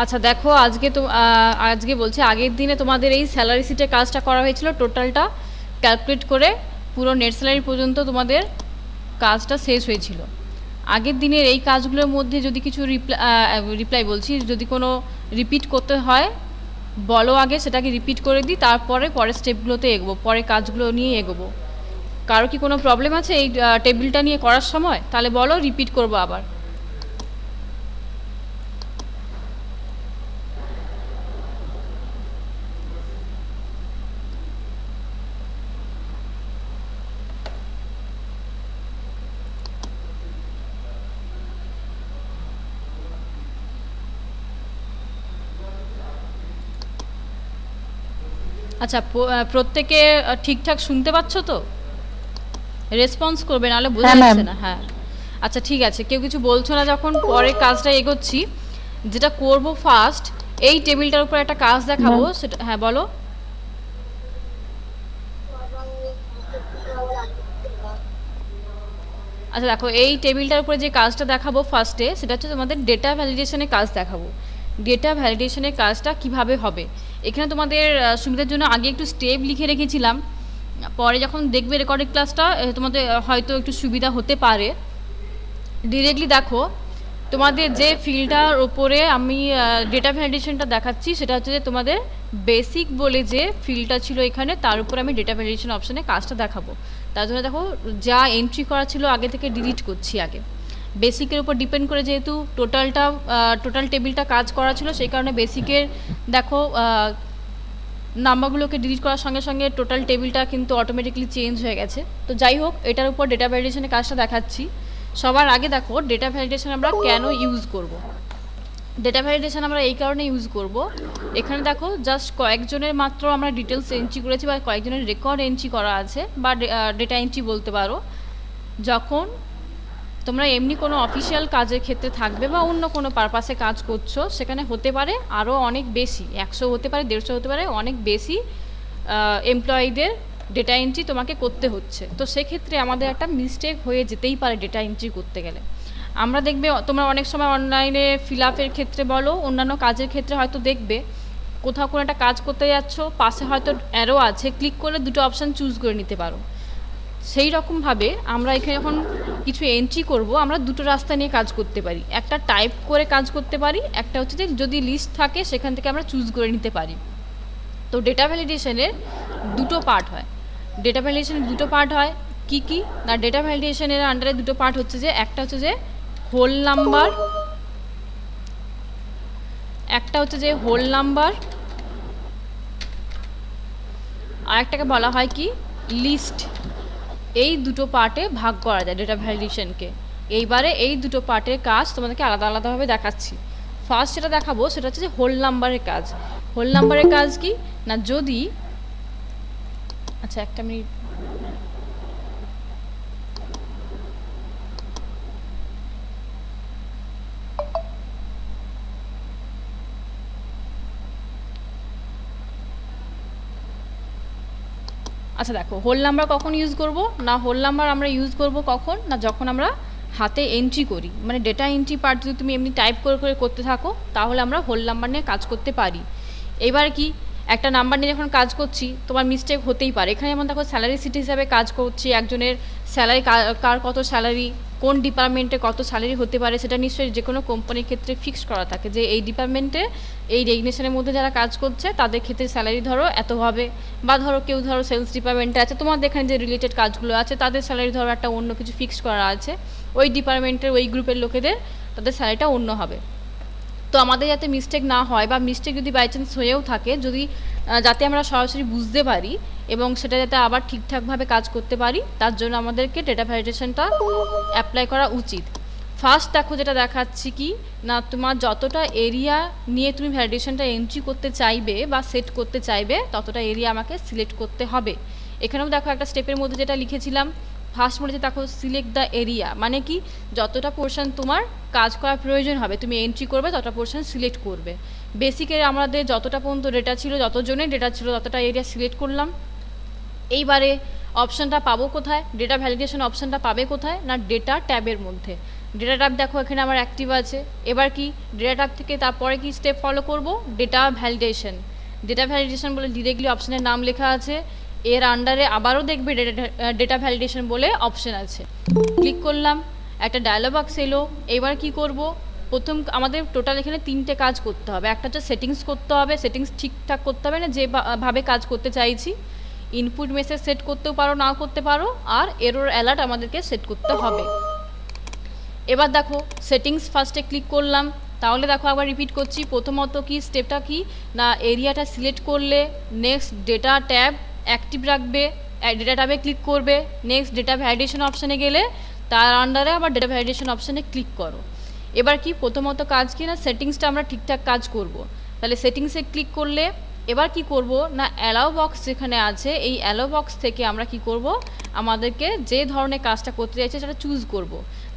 আচ্ছা দেখো, আজকে বলছি, আগের দিনে তোমাদের এই স্যালারি শিটে কাজটা করা হয়েছিল, টোটালটা ক্যালকুলেট করে পুরো নেট স্যালারি পর্যন্ত তোমাদের কাজটা শেষ হয়েছিল। আগের দিনের এই কাজগুলোর মধ্যে যদি কিছু রিপ্লাই বলছি, যদি কোনো রিপিট করতে হয় বলো, আগে সেটাকে রিপিট করে দিই, তারপরে পরের স্টেপগুলোতে এগোবো, পরে কাজগুলো নিয়ে এগোবো। কারো কি কোনো প্রবলেম আছে এই টেবিলটা নিয়ে করার সময়? তাহলে বলো, রিপিট করবো আবার। আচ্ছা, প্রত্যেকে ঠিকঠাক শুনতে পাচ্ছ তো? রেসপন্স করবে, নাহলে বোঝা হ্যাঁ ম্যাম। যাচ্ছে না। হ্যাঁ, আচ্ছা ঠিক আছে, কেউ কিছু বলছো না যখন, পরে কাজটা এগোচ্ছি। যেটা করব ফার্স্ট, এই টেবিলটার উপর একটা কাজ দেখাবো, ম্যাম সেটা হ্যাঁ বলো। আচ্ছা দেখো, এই টেবিলটার উপরে যে কাজটা দেখাবো ফার্স্টে, সেটা হচ্ছে তোমাদের ডেটা ভ্যালিডেশনের কাজ দেখাবো। ডেটা ভ্যালিডেশনের কাজটা কিভাবে হবে, এখানে তোমাদের সুবিধার জন্য আগে একটু স্টেপ লিখে রেখেছিলাম। পরে যখন দেখবে রেকর্ডেড ক্লাসটা, তোমাদের হয়তো একটু সুবিধা হতে পারে। ডিরেক্টলি দেখো, তোমাদের যে ফিল্ডটার ওপরে আমি ডেটা ভ্যালিডেশনটা দেখাচ্ছি, সেটা হচ্ছে যে তোমাদের বেসিক বলে যে ফিল্ডটা ছিল এখানে, তার উপর আমি ডেটা ভ্যালিডেশন অপশানে কাজটা দেখাবো। তার জন্য দেখো, যা এন্ট্রি করা ছিল আগে থেকে ডিলিট করছি আগে। বেসিকের উপর ডিপেন্ড করে যেহেতু টোটাল টেবিলটা কাজ করা ছিল, সেই কারণে বেসিকের দেখো নাম্বারগুলোকে ডিলিট করার সঙ্গে সঙ্গে টোটাল টেবিলটা কিন্তু অটোমেটিক্যালি চেঞ্জ হয়ে গেছে। তো যাই হোক, এটার উপর ডেটা ভ্যালিডেশনের কাজটা দেখাচ্ছি। সবার আগে দেখো, ডেটা ভ্যালিডেশন আমরা কেন ইউজ করব। ডেটা ভ্যালিডেশন আমরা এই কারণে ইউজ করব, এখানে দেখো জাস্ট কয়েকজনের মাত্র আমরা ডিটেলস এন্ট্রি করেছি, বা কয়েকজনের রেকর্ড এন্ট্রি করা আছে, বা ডেটা এন্ট্রি বলতে পারো। যখন তোমরা এমনি কোনো অফিসিয়াল কাজের ক্ষেত্রে থাকবে বা অন্য কোনো পারপাসে কাজ করছো, সেখানে হতে পারে আরও অনেক বেশি, 100 হতে পারে, 150 হতে পারে, অনেক বেশি এমপ্লয়িদের ডেটা এন্ট্রি তোমাকে করতে হচ্ছে। তো সেক্ষেত্রে আমাদের একটা মিস্টেক হয়ে যেতেই পারে ডেটা এন্ট্রি করতে গেলে। আমরা দেখবে তোমরা অনেক সময় অনলাইনে ফিল আপের ক্ষেত্রে বলো, অন্যান্য কাজের ক্ষেত্রে হয়তো দেখবে কোথাও কোনো একটা কাজ করতে যাচ্ছ, পাশে হয়তো অ্যারো আছে, ক্লিক করলে দুটো অপশান চুজ করে নিতে পারো। সেই রকমভাবে আমরা এখানে যখন কিছু এন্ট্রি করব, আমরা দুটো রাস্তা নিয়ে কাজ করতে পারি। একটা টাইপ করে কাজ করতে পারি, একটা হচ্ছে যে যদি লিস্ট থাকে সেখান থেকে আমরা চুজ করে নিতে পারি। তো ডেটা ভ্যালিডেশনের দুটো পার্ট হয়। ডেটা ভ্যালিডেশনের দুটো পার্ট হয়, কি কি না, ডেটা ভ্যালিডেশনের আন্ডারে দুটো পার্ট হচ্ছে যে, একটা হচ্ছে যে হোল নাম্বার, একটা হচ্ছে যে হোল নাম্বার, আর একটাকে বলা হয় কি লিস্ট। এই দুটো পার্টে ভাগ করা যায় ডেটা ভ্যালিডেশনকে। এইবারে এই দুটো পার্টের কাজ তোমাদেরকে আলাদা আলাদাভাবে দেখাচ্ছি। ফার্স্ট যেটা দেখাবো সেটা হচ্ছে যে হোল নাম্বারের কাজ। হোল নাম্বারের কাজ কি না, যদি আচ্ছা একটা মিনিট, আচ্ছা দেখো, হোল নাম্বার কখন ইউজ করব না, হোল নাম্বার আমরা ইউজ করব কখন না, যখন আমরা হাতে এন্ট্রি করি, মানে ডেটা এন্ট্রি পার্ট যদি তুমি এমনি টাইপ করে করে করতে থাকো, তাহলে আমরা হোল নাম্বার নিয়ে কাজ করতে পারি। এবার কি, একটা নাম্বার নিয়ে যখন কাজ করছি, তোমার মিস্টেক হতেই পারে। এখানে যেমন দেখো, স্যালারি শিট হিসাবে কাজ করছি, একজনের স্যালারি, কার কত স্যালারি, কোন ডিপার্টমেন্টে কত স্যালারি হতে পারে, সেটা নিশ্চয়ই যে কোনো কোম্পানির ক্ষেত্রে ফিক্স করা থাকে যে এই ডিপার্টমেন্টে এই রেজিগনেশনের মধ্যে যারা কাজ করছে তাদের ক্ষেত্রে স্যালারি ধরো এত হবে। বা ধরো কেউ ধরো সেলস ডিপার্টমেন্টে আছে, তোমাদের এখানে যে রিলেটেড কাজগুলো আছে তাদের স্যালারি ধরো একটা অন্য কিছু ফিক্স করা আছে, ওই ডিপার্টমেন্টের ওই গ্রুপের লোকেদের তাদের স্যালারিটা অন্য হবে। তো আমাদের যাতে মিস্টেক না হয়, বা মিস্টেক যদি বাই চান্স হয়েও থাকে, যদি যাতে আমরা সরাসরি বুঝতে পারি এবং সেটা যাতে আবার ঠিকঠাকভাবে কাজ করতে পারি, তার জন্য আমাদেরকে ডেটা ভ্যালিডেশনটা অ্যাপ্লাই করা উচিত। ফার্স্ট দেখো, যেটা দেখাচ্ছি কি না, তোমার যতটা এরিয়া নিয়ে তুমি ভ্যালিডেশনটা এন্ট্রি করতে চাইবে বা সেট করতে চাইবে, ততটা এরিয়া আমাকে সিলেক্ট করতে হবে। এখানেও দেখো একটা স্টেপের মধ্যে যেটা লিখেছিলাম, ফার্স্ট বলেছে দেখো সিলেক্ট দ্য এরিয়া, মানে কি যতটা পোর্শন তোমার কাজ করার প্রয়োজন হবে তুমি এন্ট্রি করবে, ততটা পোর্শন সিলেক্ট করবে। বেসিকের আমাদের যতটা পর্যন্ত ডেটা ছিল, যতজনের ডেটা ছিল, ততটা এরিয়া সিলেক্ট করলাম। এইবারে অপশানটা পাবো কোথায়, ডেটা ভ্যালিডেশন অপশানটা পাবে কোথায় না, ডেটা ট্যাবের মধ্যে। ডেটা টাইপ দেখো এখানে আমার অ্যাক্টিভ আছে। এবার কি ডেটা টাইপ থেকে তারপরে কি স্টেপ ফলো করব, ডেটা ভ্যালিডেশন। ডেটা ভ্যালিডেশন বলে ডিরেক্টলি অপশানের নাম লেখা আছে, এর আন্ডারে আবারও দেখবে ডেটা ভ্যালিডেশন বলে অপশান আছে। ক্লিক করলাম, একটা ডায়লগ বক্স এলো। এবার কি করব, প্রথম আমাদের টোটাল এখানে 3টে কাজ করতে হবে। একটা হচ্ছে সেটিংস করতে হবে, সেটিংস ঠিকঠাক করতে হবে না যেভাবে কাজ করতে চাইছি। ইনপুট মেসেজ সেট করতেও পারো, নাও করতে পারো। আর এরর অ্যালার্ট আমাদেরকে সেট করতে হবে। এবার দেখো সেটিংস ফার্স্টে ক্লিক করলাম, তাহলে দেখো আবার রিপিট করছি। প্রথমত কি স্টেপটা কি না, এরিয়াটা সিলেক্ট করলে নেক্সট ডেটা ট্যাব অ্যাক্টিভ রাখবে, ডেটা ট্যাবে ক্লিক করবে। নেক্সট ডেটা ভ্যালিডেশন অপশানে গেলে তার আন্ডারে আবার ডেটা ভ্যালিডেশন অপশানে ক্লিক করো। এবার কি প্রথমত কাজ কি না, সেটিংসটা আমরা ঠিকঠাক কাজ করব। তাহলে সেটিংসে ক্লিক করলে এবার কি করব না, অ্যালাউ বক্স যেখানে আছে এই অ্যালাউ বক্স থেকে আমরা কি করব, আমাদেরকে যে ধরনের কাজটা করতে চাইছি সেটা চুজ করব।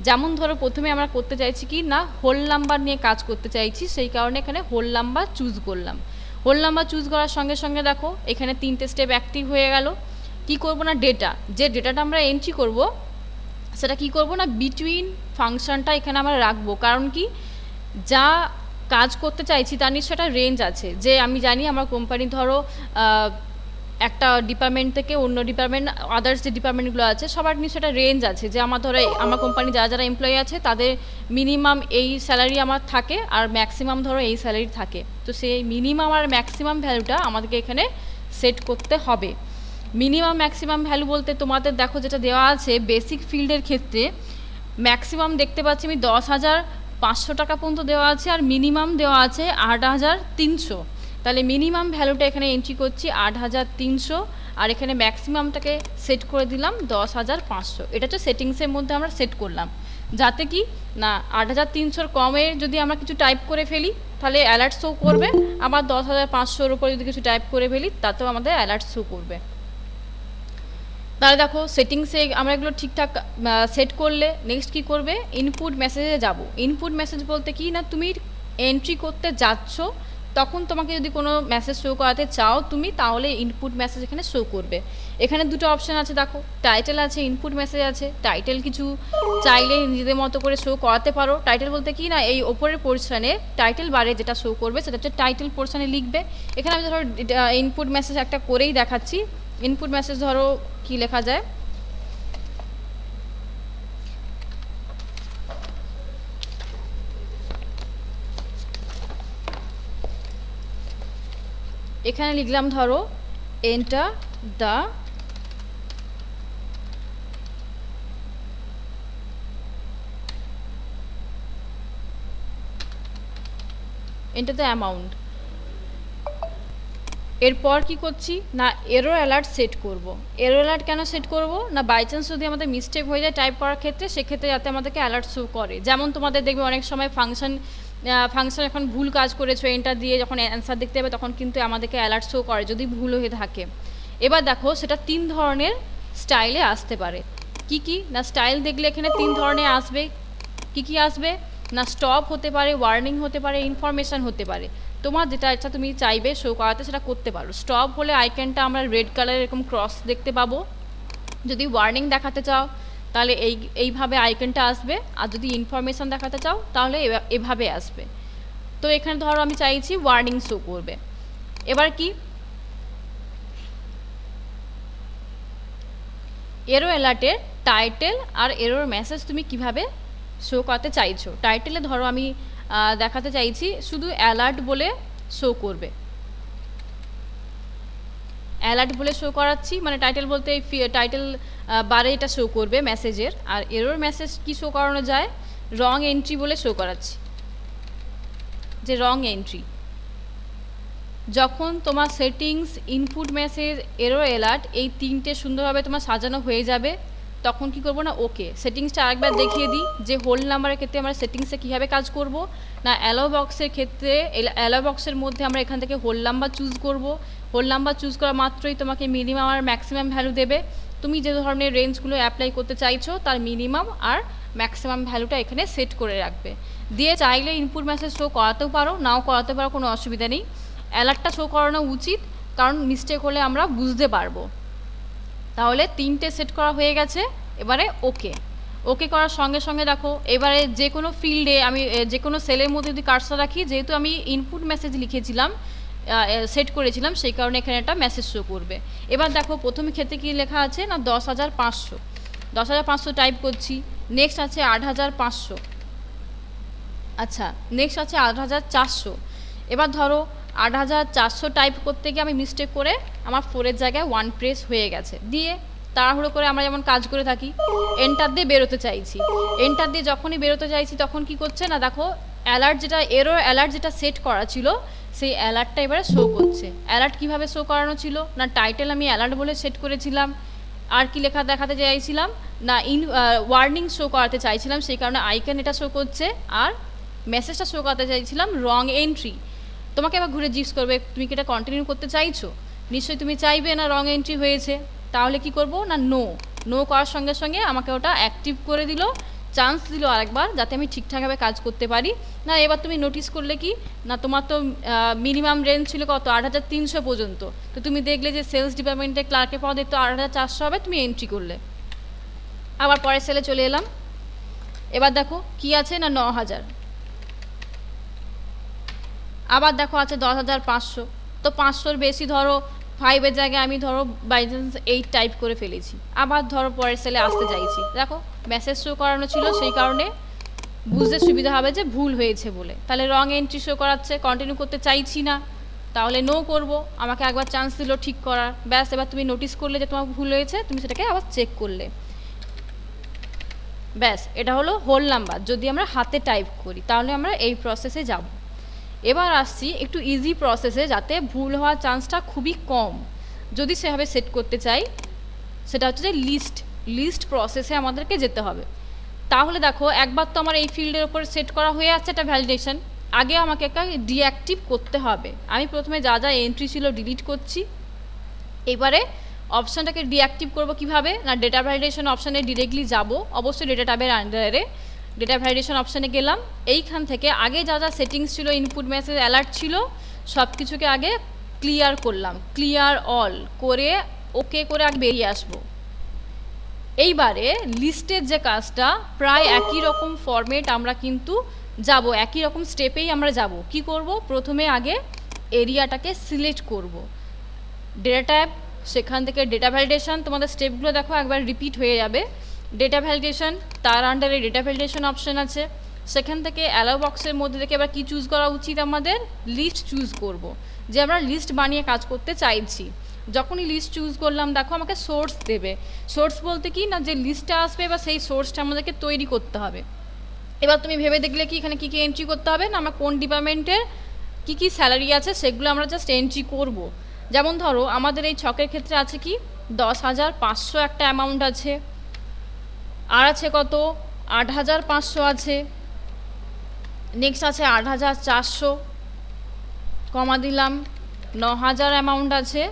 যেমন ধরো প্রথমে আমরা করতে চাইছি কি না, হোল নাম্বার নিয়ে কাজ করতে চাইছি, সেই কারণে এখানে হোল নাম্বার চুজ করলাম। হোল নাম্বার চুজ করার সঙ্গে সঙ্গে দেখো এখানে 3টে স্টেপ অ্যাক্টিভ হয়ে গেল। কি করব না, ডেটা যে ডেটাটা আমরা এন্ট্রি করব সেটা কি করব না, বিটুইন ফাংশনটা এখানে আমরা রাখবো। কারণ কি, যা কাজ করতে চাইছি তার নিশ্চয় একটা রেঞ্জ আছে। যে আমি জানি আমার কোম্পানি ধরো একটা ডিপার্টমেন্ট থেকে অন্য ডিপার্টমেন্ট, আদার্স যে ডিপার্টমেন্টগুলো আছে সবার নিশ্চয় একটা রেঞ্জ আছে। যে আমার ধরো আমার কোম্পানি যারা যারা এমপ্লয়ি আছে তাদের মিনিমাম এই স্যালারি আমার থাকে, আর ম্যাক্সিমাম ধরো এই স্যালারি থাকে। তো সেই মিনিমাম আর ম্যাক্সিমাম ভ্যালুটা আমাদেরকে এখানে সেট করতে হবে। মিনিমাম ম্যাক্সিমাম ভ্যালু বলতে তোমাদের দেখো যেটা দেওয়া আছে বেসিক ফিল্ডের ক্ষেত্রে ম্যাক্সিমাম দেখতে পাচ্ছি আমি 10,500 টাকা পর্যন্ত দেওয়া আছে, আর মিনিমাম দেওয়া আছে 8,300। তাহলে মিনিমাম ভ্যালুটা এখানে এন্ট্রি করছি 8,300, আর এখানে ম্যাক্সিমামটাকে সেট করে দিলাম 10,500। এটা হচ্ছে সেটিংসের মধ্যে আমরা সেট করলাম, যাতে কি না 8,300-র কমে যদি আমরা কিছু টাইপ করে ফেলি তাহলে অ্যালার্ট শো করবে, আবার 10,500-র উপরে যদি কিছু টাইপ করে ফেলি তাতেও আমাদের অ্যালার্ট শো করবে। তাহলে দেখো সেটিংসে আমরা এগুলো ঠিকঠাক সেট করলে নেক্সট কী করবে, ইনপুট মেসেজে যাব। ইনপুট মেসেজ বলতে কি না, তুমি এন্ট্রি করতে যাচ্ছ তখন তোমাকে যদি কোনো মেসেজ শো করাতে চাও তুমি, তাহলে ইনপুট মেসেজ এখানে শো করবে। এখানে দুটো অপশান আছে দেখো, টাইটেল আছে, ইনপুট মেসেজ আছে। টাইটেল কিছু চাইলে নিজেদের মতো করে শো করাতে পারো। টাইটেল বলতে কি না, এই ওপরের পোর্শনে টাইটেল বারে যেটা শো করবে সেটা হচ্ছে টাইটেল পোর্শনে লিখবে। এখানে আমি ধরো ইনপুট মেসেজ একটা করেই দেখাচ্ছি। ইনপুট মেসেজ ধরো কি লেখা যায়, এখানে লিখলাম ধরো এন্টার দ্য অ্যামাউন্ট। এরপর কি করছি না, এরর অ্যালার্ট সেট করব। এরর অ্যালার্ট কেন সেট করব না, বাই চান্স যদি আমাদের মিস্টেক হয়ে যায় টাইপ করার ক্ষেত্রে, সেক্ষেত্রে যাতে আমাদেরকে অ্যালার্ট শো করে। যেমন তোমাদের দেখবে অনেক সময় ফাংশন এখন ভুল কাজ করেছো, এন্টার দিয়ে যখন অ্যান্সার দেখতে হবে তখন কিন্তু আমাদেরকে অ্যালার্ট শো করে যদি ভুল হয়ে থাকে। এবার দেখো সেটা 3 ধরনের স্টাইলে আসতে পারে। কি কি না, স্টাইল দেখলে এখানে 3 ধরনের আসবে। কি কি আসবে না, স্টপ হতে পারে, ওয়ার্নিং হতে পারে, ইনফরমেশান হতে পারে। তোমার যেটা ইচ্ছা তুমি চাইবে শো করাতে সেটা করতে পারো। স্টপ হলে আইকনটা আমরা রেড কালারের এরকম ক্রস দেখতে পাবো। যদি ওয়ার্নিং দেখাতে চাও তাহলে এইভাবে আইকনটা আসবে, আর যদি ইনফরমেশান দেখাতে চাও তাহলে এভাবে আসবে। তো এখানে ধরো আমি চাইছি ওয়ার্নিং শো করবে। এবার কি এরর অ্যালার্টের টাইটেল আর এরর মেসেজ তুমি কিভাবে শো করাতে চাইছো। টাইটেলে ধরো আমি দেখাতে চাইছি শুধু অ্যালার্ট বলে শো করবে, অ্যালার্ট বলে শো করাচ্ছি, মানে টাইটেল বলতে এই টাইটেল বারে এটা শো করবে মেসেজের। আর এরর মেসেজ কি শো করানো যায়, রং এন্ট্রি বলে শো করাচ্ছি, যে রং এন্ট্রি। যখন তোমার settings, input message, error alert এই 3টে সুন্দরভাবে তোমার সাজানো হয়ে যাবে, তখন কি করব না, ওকে সেটিংসটা আরেকবার দেখিয়ে দিই যে হোল নাম্বারের ক্ষেত্রে আমরা সেটিংসে কীভাবে কাজ করব না, অ্যালাউ বক্সের ক্ষেত্রে অ্যালাউ বক্সের মধ্যে আমরা এখান থেকে হোল নাম্বার চুজ করব। হোল নাম্বার চুজ করা মাত্রই তোমাকে মিনিমাম আর ম্যাক্সিমাম ভ্যালু দেবে। তুমি যে ধরনের রেঞ্জগুলো অ্যাপ্লাই করতে চাইছো তার মিনিমাম আর ম্যাক্সিমাম ভ্যালুটা এখানে সেট করে রাখবে। দিয়ে চাইলে ইনপুট মেসেজ শো করাতেও পারো, নাও করাতে পারো, কোনো অসুবিধা নেই। অ্যালার্টটা শো করানো উচিত, কারণ মিস্টেক হলে আমরা বুঝতে পারবো। তাহলে 3টে সেট করা হয়ে গেছে। এবারে ওকে, ওকে করার সঙ্গে সঙ্গে দেখো এবারে যে কোনো ফিল্ডে আমি যে কোনো সেলের মধ্যে যদি কার্সর রাখি, যেহেতু আমি ইনপুট মেসেজ লিখেছিলাম, সেট করেছিলাম, সেই কারণে এখানে একটা মেসেজ শো করবে। এবার দেখো প্রথম ক্ষেত্রে কী লেখা আছে না 10,500, 10,500 টাইপ করছি। নেক্সট আছে 8,500, আচ্ছা নেক্সট আছে 8,400। এবার ধরো 8,400 টাইপ করতে গিয়ে আমি মিস্টেক করে আমার 4-এর জায়গায় 1 প্রেস হয়ে গেছে, দিয়ে তাড়াহুড়ো করে আমরা যেমন কাজ করে থাকি এন্টার দিয়ে বেরোতে চাইছি। এন্টার দিয়ে যখনই বেরোতে চাইছি তখন কি করছে না দেখো অ্যালার্ট যেটা এরর অ্যালার্ট যেটা সেট করা ছিল সেই অ্যালার্টটা এবারে শো করছে। অ্যালার্ট কিভাবে শো করানো ছিল না, টাইটেল আমি অ্যালার্ট বলে সেট করেছিলাম, আর কি লেখা দেখাতে চাইছিলাম না ওয়ার্নিং শো করাতে চাইছিলাম, সেই কারণে আইকন এটা শো করছে, আর মেসেজটা শো করাতে চাইছিলাম রং এন্ট্রি। তোমাকে আবার ঘুরে জিজ্ঞেস করবে তুমি কি এটা কন্টিনিউ করতে চাইছো, নিশ্চয়ই তুমি চাইবে না রং এন্ট্রি হয়েছে, তাহলে কি করব না নো করার সঙ্গে সঙ্গে আমাকে ওটা অ্যাক্টিভ করে দিল, চান্স দিল আরেকবার যাতে আমি ঠিকঠাকভাবে কাজ করতে পারি। না এবার তুমি নোটিস করলে কি না তোমার তো মিনিমাম রেঞ্জ ছিল কত 8,300 পর্যন্ত, তো তুমি দেখলে যে সেলস ডিপার্টমেন্টে ক্লার্কের পদে তো 8,400 হবে, তুমি এন্ট্রি করলে। আবার পরের সেলে চলে এলাম, এবার দেখো কি আছে না 9,000, আবার দেখো আছে 10,500, তো 500-র বেশি ধরো 5-এর জায়গায় আমি ধরো বাই চান্স 8 টাইপ করে ফেলেছি। আবার ধরো পরের সেলে আসতে চাইছি, দেখো মেসেজ শো করানো ছিল সেই কারণে বুঝতে সুবিধা হবে যে ভুল হয়েছে বলে, তাহলে রং এন্ট্রি শো করাচ্ছে, কন্টিনিউ করতে চাইছি না, তাহলে নো করব, আমাকে একবার চান্স দিল ঠিক করার, ব্যাস এবার তুমি নোটিস করলে যে তোমার ভুল হয়েছে, তুমি সেটাকে আবার চেক করলে, ব্যাস এটা হলো হোল নাম্বার। যদি আমরা হাতে টাইপ করি তাহলে আমরা এই প্রসেসে যাব। এবার আসছি একটু ইজি প্রসেসে, যাতে ভুল হওয়ার চান্সটা খুবই কম যদি সেভাবে সেট করতে চাই, সেটা হচ্ছে যে লিস্ট প্রসেসে আমাদেরকে যেতে হবে। তাহলে দেখো একবার তো আমার এই ফিল্ডের ওপর সেট করা হয়ে আছে একটা ভ্যালিডেশন, আগে আমাকে একটা ডিঅ্যাক্টিভ করতে হবে। আমি প্রথমে যা যা এন্ট্রি ছিল ডিলিট করছি, এবারে অপশানটাকে ডিঅ্যাক্টিভ করব কিভাবে না ডেটা ভ্যালিডেশন অপশানে ডিরেক্টলি যাব, অবশ্যই ডেটা ট্যাবের আন্ডারে ডেটা ভ্যালিডেশন অপশানে গেলাম, এইখান থেকে আগে যা যা সেটিংস ছিল ইনপুট মেসেজ অ্যালার্ট ছিল সব কিছুকে আগে ক্লিয়ার করলাম, ক্লিয়ার অল করে ওকে করে আগে বেরিয়ে আসবো। এইবারে লিস্টের যে কাজটা প্রায় একই রকম ফরম্যাট আমরা কিন্তু যাব, একই রকম স্টেপেই আমরা যাব। কি করব, প্রথমে আগে এরিয়াটাকে সিলেক্ট করব, ডেটা ট্যাব, সেখান থেকে ডেটা ভ্যালিডেশন, তোমাদের স্টেপগুলো দেখো একবার রিপিট হয়ে যাবে। ডেটা ভ্যালিডেশন, তার আন্ডারে ডেটা ভ্যালিডেশন অপশন আছে, সেখান থেকে অ্যালাউ বক্সের মধ্যে থেকে এবার কী চুজ করা উচিত আমাদের, লিস্ট চুজ করব, যে আমরা লিস্ট বানিয়ে কাজ করতে চাইছি। যখনই লিস্ট চুজ করলাম দেখো আমাকে সোর্স দেবে, সোর্স বলতে কি না যে লিস্টটা আসবে বা সেই সোর্সটা আমাদেরকে তৈরি করতে হবে। এবার তুমি ভেবে দেখলে কি এখানে কী কী এন্ট্রি করতে হবে না, আমার কোন ডিপার্টমেন্টের কী কী স্যালারি আছে সেগুলো আমরা জাস্ট এন্ট্রি করব। যেমন ধরো আমাদের এই ছকের ক্ষেত্রে আছে কি 10,500 একটা অ্যামাউন্ট আছে, আর আছে কত 8,500 আছে, নেক্সট আছে 8,400, কমা দিলাম 9,000 অ্যামাউন্ট আছে,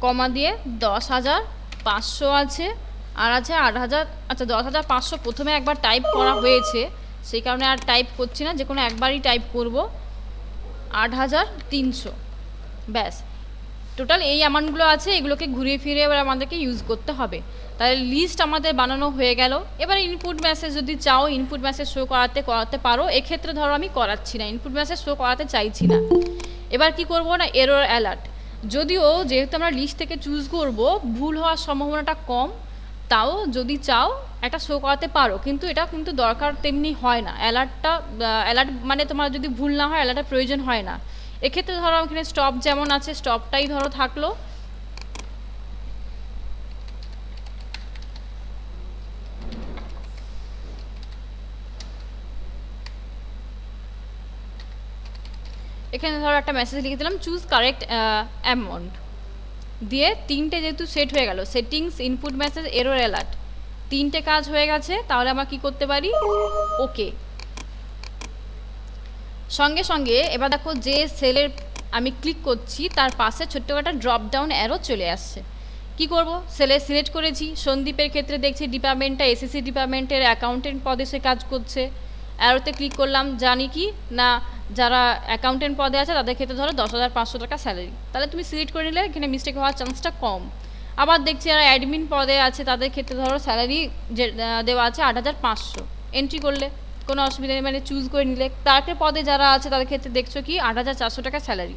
কমা দিয়ে 10,500 আছে, আর আছে 8,000। আচ্ছা 10,500 প্রথমে একবার টাইপ করা হয়েছে সেই কারণে আর টাইপ করছি না, যে কোনো একবারই টাইপ করব 8,300, ব্যাস টোটাল এই অ্যামাউন্টগুলো আছে, এগুলোকে ঘুরিয়ে ফিরে এবার আমাদেরকে ইউজ করতে হবে। তাহলে লিস্ট আমাদের বানানো হয়ে গেল। এবার ইনপুট মেসেজ যদি চাও ইনপুট মেসেজ শো করাতে পারো, এক্ষেত্রে ধরো আমি করাচ্ছি না, ইনপুট মেসেজ শো করাতে চাইছি না। এবার কি করব না এরর অ্যালার্ট, যদিও যেহেতু আমরা লিস্ট থেকে চুজ করব ভুল হওয়ার সম্ভাবনাটা কম, তাও যদি চাও একটা শো করাতে পারো, কিন্তু এটা কিন্তু দরকার তেমনি হয় না। অ্যালার্ট মানে তোমার যদি ভুল না হয় অ্যালার্টের প্রয়োজন হয় না। এক্ষেত্রে ধরো এখানে স্টপ যেমন আছে স্টপটাই ধরো থাকলো, এখানে ধরো একটা মেসেজ লিখে দিলাম চুজ কারেক্ট অ্যামাউন্ট দিয়ে, তিনটে যেহেতু সেট হয়ে গেল settings input message error alert, তিনটে কাজ হয়ে গেছে। তাহলে আমরা কি করতে পারি ওকে, সঙ্গে সঙ্গে এবার দেখো যে সেলের আমি ক্লিক করছি তার পাশে ছোট্ট একটা ড্রপ ডাউন অ্যারো চলে আসছে। কি করব, সেলে সিলেক্ট করেছি, সন্দীপের ক্ষেত্রে দেখছি ডিপার্টমেন্টটা এসএসসি ডিপার্টমেন্টের অ্যাকাউন্টেন্ট পদে সে কাজ করছে, অ্যারোতে ক্লিক করলাম, জানি কি না যারা অ্যাকাউন্টেন্ট পদে আছে তাদের ক্ষেত্রে ধরো 10,500 টাকা স্যালারি, তাহলে তুমি সিলেক্ট করে নিলে এখানে মিস্টেক হওয়ার চান্সটা কম। আবার দেখছি যারা অ্যাডমিন পদে আছে তাদের ক্ষেত্রে ধরো স্যালারি যে দেওয়া আছে 8,500, এন্ট্রি করলে কোনো অসুবিধা নেই, মানে চুজ করে নিলে। তারপরে পদে যারা আছে তাদের ক্ষেত্রে দেখছো কি 8,400 টাকা স্যালারি,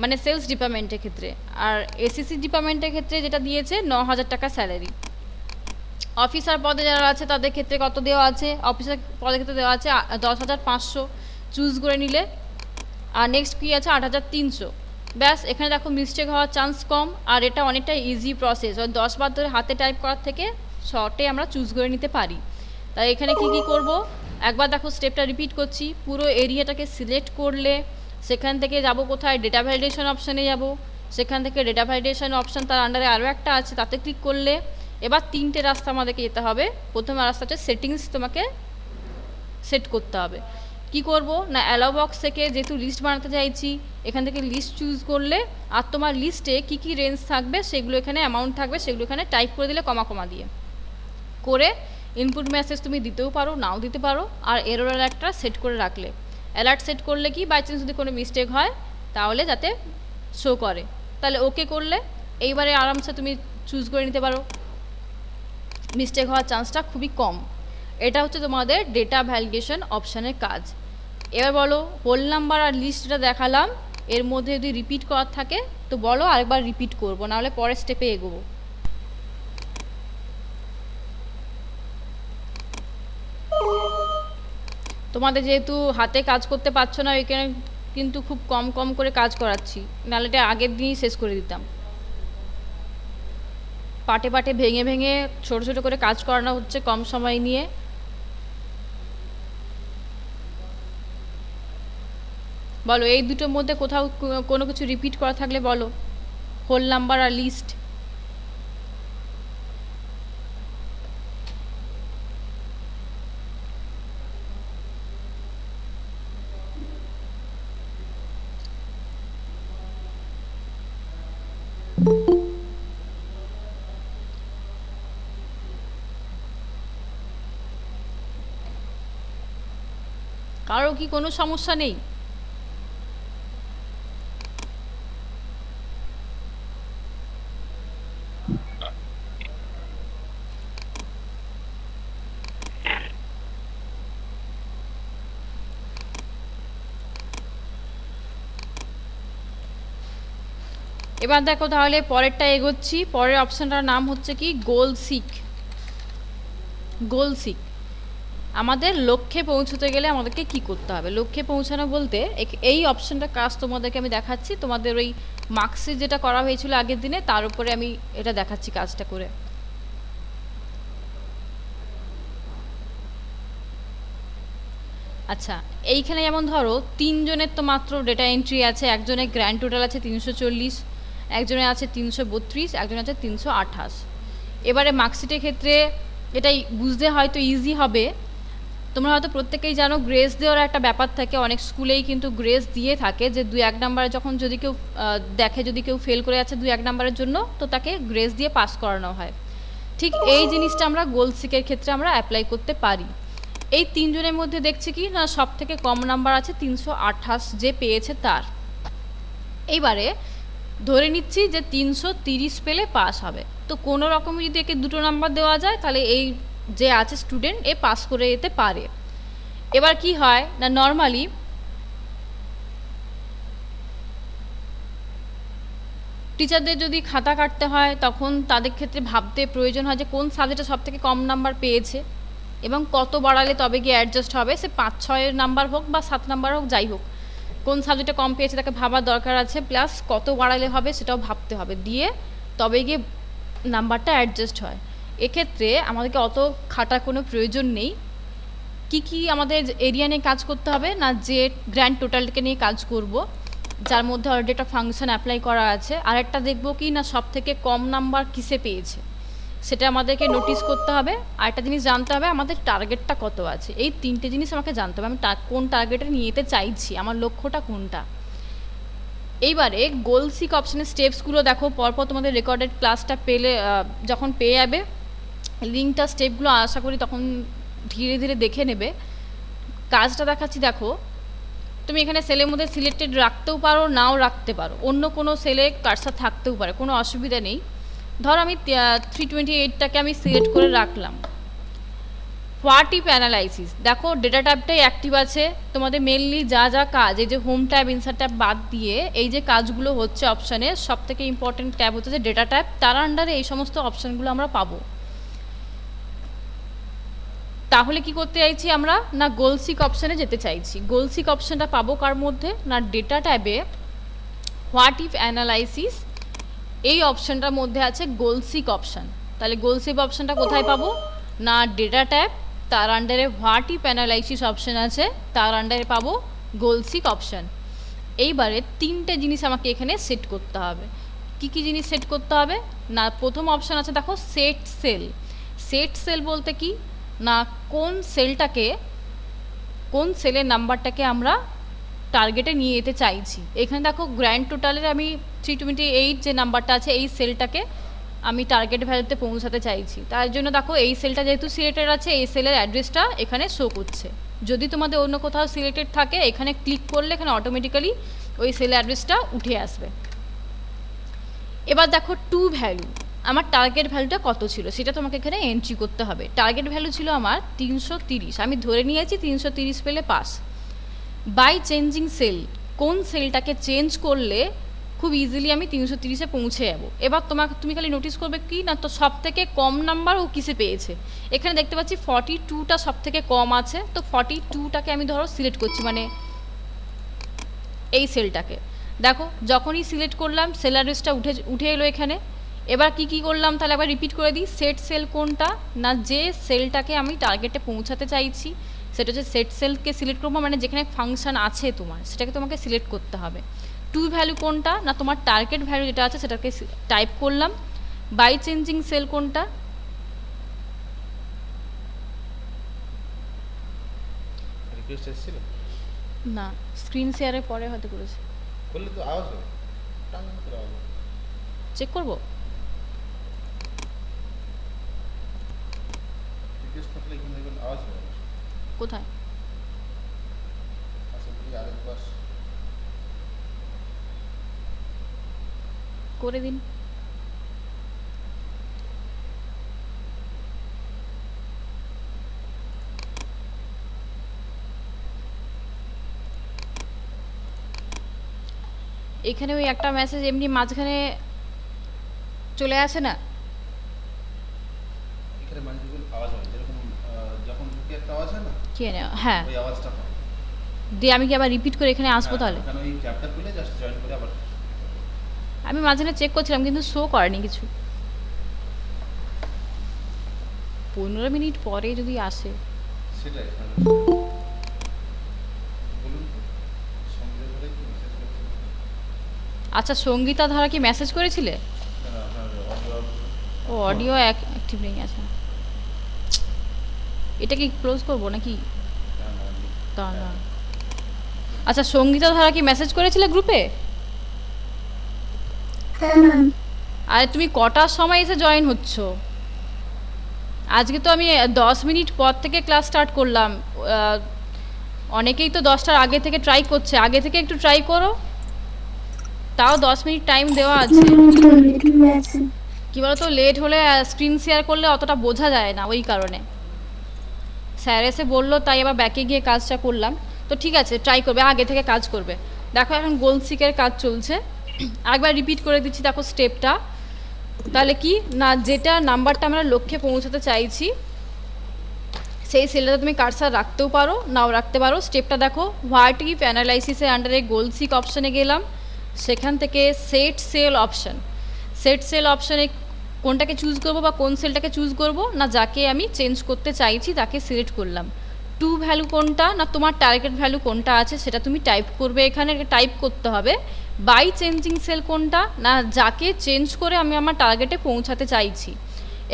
মানে সেলস ডিপার্টমেন্টের ক্ষেত্রে। আর এসিসি ডিপার্টমেন্টের ক্ষেত্রে যেটা দিয়েছে 9,000 টাকা স্যালারি। অফিসার পদে যারা আছে তাদের ক্ষেত্রে কত দেওয়া আছে, অফিসার পদের ক্ষেত্রে দেওয়া আছে 10,500 চুজ করে নিলে। আর নেক্সট কী আছে 8,300। ব্যাস, এখানে দেখো মিস্টেক হওয়ার চান্স কম, আর এটা অনেকটা ইজি প্রসেস। 10 বার ধরে হাতে টাইপ করার থেকে শর্টে আমরা চুজ করে নিতে পারি। তাই এখানে কি করব, একবার দেখো স্টেপটা রিপিট করছি। পুরো এরিয়াটাকে সিলেক্ট করলে সেখান থেকে যাব কোথায়, ডেটা ভ্যালিডেশন অপশানে যাব। সেখান থেকে ডেটা ভ্যালিডেশন অপশান, তার আন্ডারে আরও একটা আছে, তাতে ক্লিক করলে এবার 3টে রাস্তা আমাদেরকে যেতে হবে। প্রথম রাস্তা হচ্ছে সেটিংস, তোমাকে সেট করতে হবে। কি করব না, অ্যালাউ বক্স থেকে যেহেতু লিস্ট বানাতে চাইছি, এখান থেকে লিস্ট চুজ করলে আর তোমার লিস্টে কি কি রেঞ্জ থাকবে সেগুলো এখানে অ্যামাউন্ট থাকবে সেগুলো এখানে টাইপ করে দিলে কমা কমা দিয়ে করে ইনপুট মেসেজ তুমি দিতেও পারো, নাও দিতে পারো। আর এরর অ্যালার্টটা সেট করে রাখলে, অ্যালার্ট সেট করলে কি বাই চান্স যদি কোনো মিস্টেক হয় তাহলে যাতে শো করে, তাহলে ওকে করলে এইবারে আরামসে তুমি চুজ করে নিতে পারো, মিস্টেক হওয়ার চান্সটা খুবই কম। এটা হচ্ছে তোমাদের ডেটা ভ্যালিডেশন অপশানের কাজ। এবার বলো হোল নাম্বার আর লিস্টটা দেখালাম, এর মধ্যে যদি রিপিট করার থাকে তো বলো, আরেকবার রিপিট করবো, নাহলে পরের স্টেপে এগোবো। তোমাদের যেহেতু হাতে কাজ করতে পারছো না, এখানে কিন্তু খুব কম কম করে কাজ করাচ্ছি, নাহলে এটা আগের দিনই শেষ করে দিতাম। পাটে পাটে ভেঙে ভেঙে ছোট ছোট করে কাজ করানো হচ্ছে কম সময় নিয়ে। বলো এই দুটোর মধ্যে কোথাও কোনো কিছু রিপিট করা থাকলে বলো, হোল নাম্বার আর লিস্ট। কারো কি কোনো সমস্যা নেই? এবার দেখো তাহলে পরেরটা এগোচ্ছি। পরের অপশানটার নাম হচ্ছে কি গোল সিক। গোল সিক, আমাদের লক্ষ্যে পৌঁছতে গেলে আমাদেরকে কি করতে হবে। লক্ষ্যে পৌঁছানো বলতে এই অপশানটা কাজ তোমাদেরকে আমি দেখাচ্ছি, তোমাদের ওই মার্কসে যেটা করা হয়েছিল আগের দিনে তার উপরে আমি এটা দেখাচ্ছি কাজটা করে। আচ্ছা, এইখানে যেমন ধরো 3 জনের তো মাত্র ডেটা এন্ট্রি আছে, একজনের গ্র্যান্ড টোটাল আছে 340, একজনের আছে 332, একজনের আছে 328। এবারে মার্কশিটের ক্ষেত্রে এটাই বুঝতে হয়তো ইজি হবে। তোমরা হয়তো প্রত্যেকেই জানো গ্রেস দেওয়ার একটা ব্যাপার থাকে, অনেক স্কুলেই কিন্তু গ্রেস দিয়ে থাকে যে 2-1 নাম্বারে যখন যদি কেউ দেখে যদি কেউ ফেল করে আছে 2-1 নাম্বারের জন্য, তো তাকে গ্রেস দিয়ে পাস করানো হয়। ঠিক এই জিনিসটা আমরা গোল সিকের ক্ষেত্রে আমরা অ্যাপ্লাই করতে পারি। এই 3 জনের মধ্যে দেখছি কি না সব থেকে কম নাম্বার আছে 328 যে পেয়েছে তার। এইবারে ধরে নিচ্ছি যে 330 পেলে পাস হবে, তো কোনো রকমে যদি একে 2টো নাম্বার দেওয়া যায় তাহলে এই যে আছে স্টুডেন্ট এ পাস করে যেতে পারে। এবার কি হয় না, নর্মালি টিচারদের যদি খাতা কাটতে হয় তখন তাদের ক্ষেত্রে ভাবতে প্রয়োজন হয় যে কোন সাবজেক্টে সব থেকে কম নাম্বার পেয়েছে এবং কত বাড়ালে তবে গিয়ে অ্যাডজাস্ট হবে, সে 5-6 নাম্বার হোক বা 7 নাম্বার হোক, যাই হোক কোন সাবজেক্টে কম পেয়েছে তাকে ভাবার দরকার আছে, প্লাস কত বাড়ালে হবে সেটাও ভাবতে হবে, দিয়ে তবে গিয়ে নাম্বারটা অ্যাডজাস্ট হয়। এক্ষেত্রে আমাদেরকে অত খাটার কোনো প্রয়োজন নেই। কি আমাদের এরিয়া নিয়ে কাজ করতে হবে না, যে গ্র্যান্ড টোটালকে নিয়ে কাজ করব, যার মধ্যে অলরেডি একটা ফাংশন অ্যাপ্লাই করা আছে। আর একটা দেখবো কি না সব থেকে কম নাম্বার কিসে পেয়েছে সেটা আমাদেরকে নোটিস করতে হবে। আর একটা জিনিস জানতে হবে আমাদের টার্গেটটা কত আছে। এই 3টে জিনিস আমাকে জানতে হবে, আমি কোন টার্গেটে নিয়ে যেতে চাইছি, আমার লক্ষ্যটা কোনটা। এইবারে গোল সিক অপশানের স্টেপসগুলো দেখো পরপর তোমাদের রেকর্ডেড ক্লাসটা পেলে যখন পেয়ে যাবে লিঙ্কটা, স্টেপগুলো আশা করি তখন ধীরে ধীরে দেখে নেবে। কাজটা দেখাচ্ছি দেখো, তুমি এখানে সেলের মধ্যে সিলেক্টেড রাখতেও পারো, নাও রাখতে পারো, অন্য কোনো সেলে কার্সার থাকতেও পারে, কোনো অসুবিধা নেই। ধরো আমি 328টাকে আমি সিলেক্ট করে রাখলাম। হোয়াট ইফ অ্যানালাইসিস, দেখো ডেটা ট্যাবটাই অ্যাক্টিভ আছে, তোমাদের মেনলি যা যা কাজ, এই যে হোম ট্যাব ইনসার্ট ট্যাব বাদ দিয়ে এই যে কাজগুলো হচ্ছে অপশানে, সব থেকে ইম্পর্টেন্ট ট্যাব হচ্ছে যে ডেটা ট্যাব, তার আন্ডারে এই সমস্ত অপশানগুলো আমরা পাবো। তাহলে কি করতে চাইছি আমরা, না গোল সিক অপশানে যেতে চাইছি। গোল সিক অপশানটা পাবো কার মধ্যে, না ডেটা ট্যাবে হোয়াট ইফ অ্যানালাইসিস এই অপশানটার মধ্যে আছে গোল সিক অপশান। তাহলে গোল সিক অপশানটা কোথায় পাবো, না ডেটা ট্যাব, তার আন্ডারে হোয়াট ইফ অ্যানালাইসিস অপশান আছে, তার আন্ডারে পাবো গোল সিক অপশান। এইবারে তিনটে জিনিস আমাকে এখানে সেট করতে হবে। কি কি জিনিস সেট করতে হবে, না প্রথম অপশান আছে দেখো সেট সেল। সেট সেল বলতে কি, না কোন সেলটাকে, কোন সেলের নাম্বারটাকে আমরা টার্গেটে নিয়ে যেতে চাইছি। এখানে দেখো গ্র্যান্ড টোটালের আমি 328 যে নাম্বারটা আছে এই সেলটাকে আমি টার্গেট ভ্যালুতে পৌঁছাতে চাইছি। তার জন্য দেখো এই সেলটা যেহেতু সিলেক্টেড আছে, এই সেলের অ্যাড্রেসটা এখানে শো করছে। যদি তোমাদের অন্য কোথাও সিলেক্টেড থাকে, এখানে ক্লিক করলে এখানে অটোমেটিক্যালি ওই সেলের অ্যাড্রেসটা উঠে আসবে। এবার দেখো টু ভ্যালু, আমার টার্গেট ভ্যালুটা কত ছিল সেটা তোমাকে এখানে এন্ট্রি করতে হবে। টার্গেট ভ্যালু ছিল আমার 330, আমি ধরে নিয়েছি 330 পেলে পাস। বাই চেঞ্জিং সেল, কোন সেলটাকে চেঞ্জ করলে খুব ইজিলি আমি 330-এ পৌঁছে যাবো। এবার তুমি খালি নোটিস করবে কি, না তো সব থেকে কম নাম্বার ও কিসে পেয়েছে। এখানে দেখতে পাচ্ছি 42টা সব থেকে কম আছে, তো 42টাকে আমি ধরো সিলেক্ট করছি, মানে এই সেলটাকে। দেখো যখনই সিলেক্ট করলাম সেল অ্যাড্রেসটা উঠে এলো এখানে। এবার কি করলাম, তাহলে আবার রিপিট করে দিই। সেট সেল কোনটা, না যে সেলটাকে আমি টার্গেটে পৌঁছাতে চাইছি সেটা হচ্ছে সেট সেলকে সিলেক্ট করবো, মানে যেখানে ফাংশন আছে তোমার সেটাকে তোমাকে সিলেক্ট করতে হবে। টু ভ্যালু কোনটা, না তোমার টার্গেট ভ্যালু যেটা আছে সেটাকে টাইপ করলাম। বাই চেঞ্জিং সেল কোনটা, না স্ক্রিন শেয়ারের পরে হয়তো করেছে, চেক করবো। কোথায়, করে দিন। এখানে ওই একটা মেসেজ এমনি মাঝখানে চলে আসে না, এখানে মাল্টিপল আওয়াজ হয়, যেরকম যখন মুখে একটা আওয়াজ হয় না, কি না, হ্যাঁ ওই আওয়াজটা হয়। দিয়ে আমি কি আবার রিপিট করে এখানে আসবো তাহলে? কারণ ওই ট্যাবটা খুলে জাস্ট জয়েন করে আবার। আমি মাঝখানে চেক করছিলাম কিন্তু শো করেনি কিছু। 15 মিনিট পরে যদি আসে সেটাই বলুন তো, সঙ্গে ধরে কি মেসেজ করছেন? আচ্ছা সঙ্গীতা ধারা কি মেসেজ করেছিলে? ও অডিও অ্যাক্টিভ নেই, আছে। এটা কি ক্লোজ করবো নাকি? তা না। আচ্ছা সঙ্গীতা ধারা কি মেসেজ করেছিলে গ্রুপে? আরে তুমি কটার সময় এসে জয়েন হচ্ছ? আজকে তো আমি 10 মিনিট পর থেকে ক্লাস স্টার্ট করলাম। অনেকেই তো 10টার আগে থেকে ট্রাই করছে, আগে থেকে একটু ট্রাই করো, তাও 10 মিনিট টাইম দেওয়া আছে। কি বলতো, লেট হলে স্ক্রিন শেয়ার করলে অতটা বোঝা যায় না, ওই কারণে স্যার এসে বললো, তাই আবার ব্যাকে গিয়ে কাজটা করলাম। তো ঠিক আছে, ট্রাই করবে, আগে থেকে কাজ করবে। দেখো এখন গোল সিকের কাজ চলছে, একবার রিপিট করে দিচ্ছি দেখো স্টেপটা। তাহলে কি না, যেটা নাম্বারটা আমরা লক্ষ্যে পৌঁছাতে চাইছি সেই সেলটাতে তুমি কার্সার রাখতেও পারো, নাও রাখতে পারো। স্টেপটা দেখো, হোয়াট ইফ অ্যানালাইসিসের আন্ডারে গোল সিক অপশানে গেলাম, সেখান থেকে set cell option. Set cell অপশানে কোনটাকে চুজ করব বা কোন সেলটাকে চুজ করব, না যাকে আমি চেঞ্জ করতে চাইছি তাকে সিলেক্ট করলাম। টু ভ্যালু কোনটা, না তোমার টার্গেট ভ্যালু কোনটা আছে সেটা তুমি টাইপ করবে, এখানে টাইপ করতে হবে। বাই চেঞ্জিং সেল কোনটা, না যাকে চেঞ্জ করে আমি আমার টার্গেটে পৌঁছাতে চাইছি।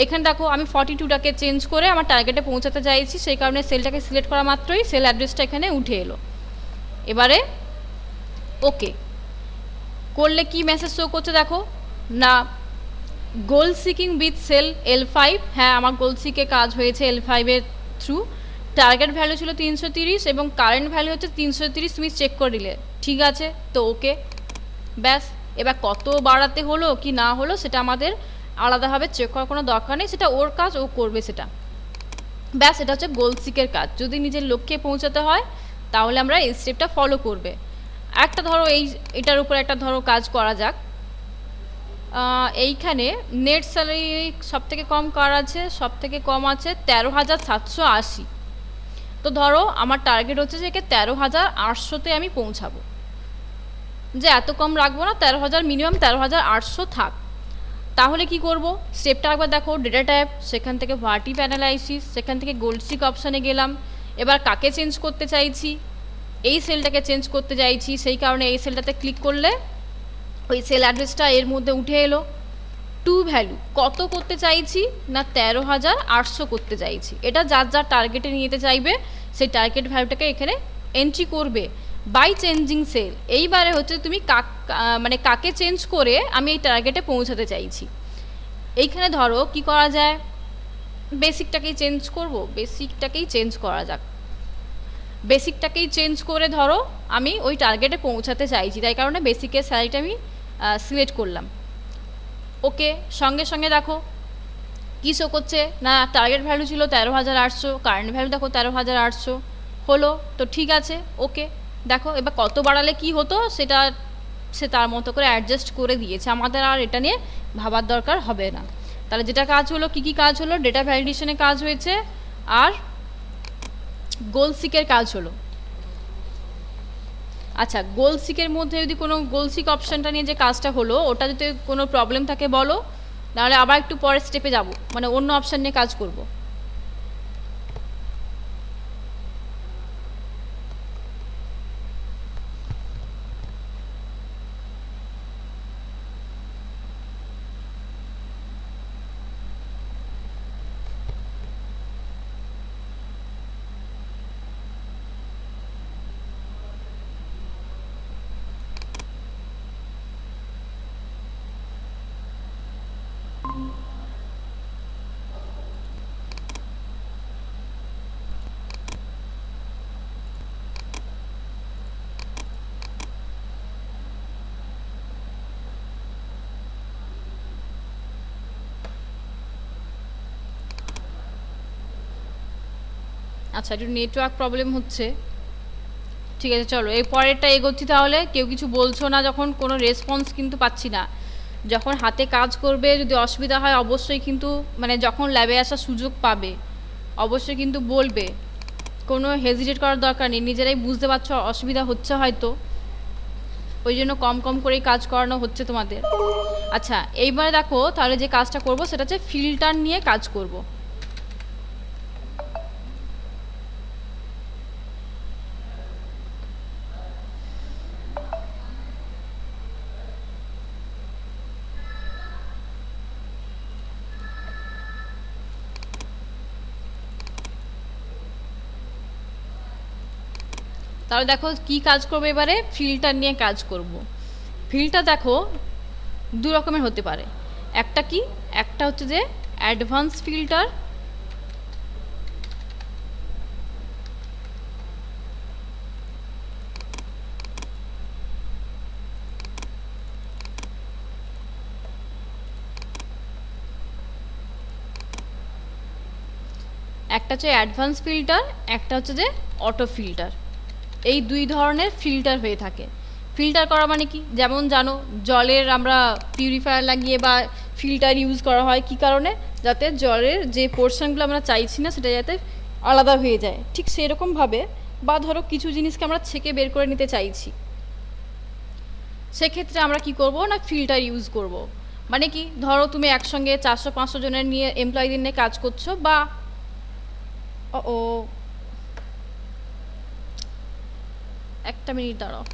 এখানে দেখো আমি 42টাকে চেঞ্জ করে আমার টার্গেটে পৌঁছাতে চাইছি, সেই কারণে সেলটাকে সিলেক্ট করা মাত্রই সেল অ্যাড্রেসটা এখানে উঠে এলো। এবারে ওকে করলে কি মেসেজ শো করছে দেখো, না গোল সিকিং উইথ সেল L5, হ্যাঁ আমার গোল সিকে কাজ হয়েছে L5-এর থ্রু। টার্গেট ভ্যালু ছিল 330 এবং কারেন্ট ভ্যালু হচ্ছে 330, তুমি চেক করে দিলে, ঠিক আছে তো ওকে। ব্যাস, এবার কত বাড়াতে হলো কি না হলো সেটা আমাদের আলাদাভাবে চেক করার কোনো দরকার নেই, সেটা ওর কাজ, ও করবে সেটা। ব্যাস, এটা হচ্ছে গোল সিকের কাজ। যদি নিজের লক্ষ্যে পৌঁছাতে হয় তাহলে আমরা এই স্টেপটা ফলো করবে। একটা ধরো এটার উপর একটা ধরো কাজ করা যাক। এইখানে নেট স্যালারি সব থেকে কম কার আছে? সব থেকে কম আছে 13,780। তো ধরো আমার টার্গেট হচ্ছে যে 13,800-তে আমি পৌঁছাবো, যে এত কম রাখবো না, 13,000 মিনিমাম 13,800 থাক। তাহলে কি করব? স্টেপটা একবার দেখো, ডেটা ট্যাব, সেখান থেকে ভার্টিভ অ্যানালাইসিস, সেখান থেকে গোল্ড সিক অপশানে গেলাম। এবার কাকে চেঞ্জ করতে চাইছি? এই সেলটাকে চেঞ্জ করতে চাইছি, সেই কারণে এই সেলটাতে ক্লিক করলে ওই সেল অ্যাড্রেসটা এর মধ্যে উঠে এলো। টু ভ্যালু কত করতে চাইছি না 13,800 করতে চাইছি। এটা যার যার টার্গেটে নিয়ে যেতে চাইবে সেই টার্গেট ভ্যালুটাকে এখানে এন্ট্রি করবে বাই চেঞ্জিং সেল। এইবারে হচ্ছে তুমি মানে কাকে চেঞ্জ করে আমি এই টার্গেটে পৌঁছাতে চাইছি। এইখানে ধরো কি করা যায়, বেসিকটাকেই চেঞ্জ করব, বেসিকটাকেই চেঞ্জ করা যাক। বেসিকটাকেই চেঞ্জ করে ধরো আমি ওই টার্গেটে পৌঁছাতে চাইছি, তাই কারণে বেসিকের স্যালারিটা আমি সিলেক্ট করলাম। ওকে, সঙ্গে সঙ্গে দেখো কী শো করছে না, টার্গেট ভ্যালু ছিল 13,800, কারেন্ট ভ্যালু দেখো 13,800 হলো। তো ঠিক আছে, ওকে। দেখো এবার কত বাড়ালে কি হতো সেটা সে তার মতো করে অ্যাডজাস্ট করে দিয়েছে, আমাদের আর এটা নিয়ে ভাবার দরকার হবে না। তাহলে যেটা কাজ হলো, কী কাজ হলো? ডেটা ভ্যালিডেশনে কাজ হয়েছে আর গোল সিকের কাজ হলো। আচ্ছা, গোল সিকের মধ্যে যদি কোনো গোল সিক অপশানটা নিয়ে যে কাজটা হলো, ওটা যদি কোনো প্রবলেম থাকে বলো, নাহলে আবার একটু পরের স্টেপে যাব, মানে অন্য অপশান নিয়ে কাজ করব। আচ্ছা, একটু নেটওয়ার্ক প্রবলেম হচ্ছে। ঠিক আছে, চলো এই পরেরটা এগোচ্ছি তাহলে। কেউ কিছু বলছো না যখন, কোনো রেসপন্স কিন্তু পাচ্ছি না। যখন হাতে কাজ করবে যদি অসুবিধা হয় অবশ্যই কিন্তু, মানে যখন ল্যাবে আসার সুযোগ পাবে অবশ্যই কিন্তু বলবে, কোনো হেজিটেট করার দরকার নেই। নিজেরাই বুঝতে পারছো অসুবিধা হচ্ছে হয়তো, ওই জন্য কম কম করেই কাজ করানো হচ্ছে তোমাদের। আচ্ছা, এইবারে দেখো তাহলে যে কাজটা করব সেটা হচ্ছে ফিল্টার নিয়ে কাজ করব। তাহলে দেখো কি কাজ করবো, এবারে ফিল্টার নিয়ে কাজ করব। ফিল্টার দেখো দু রকমের হতে পারে। একটা কি, একটা হচ্ছে যে অ্যাডভান্স ফিল্টার, একটা হচ্ছে অ্যাডভান্স ফিল্টার, একটা হচ্ছে যে অটো ফিল্টার। এই দুই ধরনের ফিল্টার হয়ে থাকে। ফিল্টার করা মানে কি, যেমন জানো জলের আমরা পিউরিফায়ার লাগিয়ে বা ফিল্টার ইউজ করা হয় কি কারণে? যাতে জলের যে পোর্শনগুলো আমরা চাইছি না সেটা যাতে আলাদা হয়ে যায়, ঠিক সেরকমভাবে। বা ধরো কিছু জিনিসকে আমরা ছেঁকে বের করে নিতে চাইছি, সেক্ষেত্রে আমরা কি করব না ফিল্টার ইউজ করব। মানে কি, ধরো তুমি একসঙ্গে 400-500 জনের নিয়ে এমপ্লয়ীদের নিয়ে কাজ করছো, বা ও একটা মিনিট দাঁড়াও।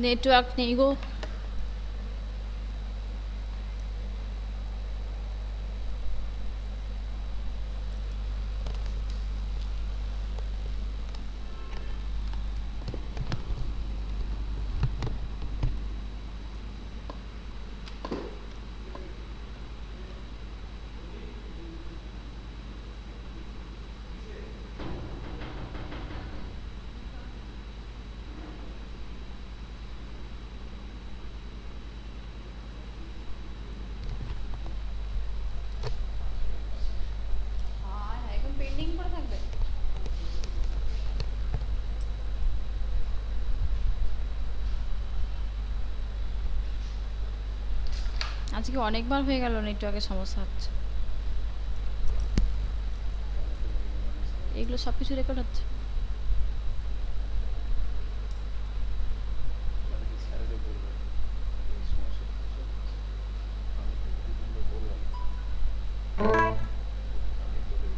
নেটওয়ার্ক নেই গো। এখন পেন্ডিং পড়ে থাকবে। আজকে অনেকবার হয়ে গেল নেটওয়ার্কের সমস্যা হচ্ছে। এগুলো সব কিছু রেকর্ড হচ্ছে। মানে কি স্যারেরও বলবেন এই সমস্যা হচ্ছে? আমি তো বিভিন্ন বললাম, আমি বলে দিই।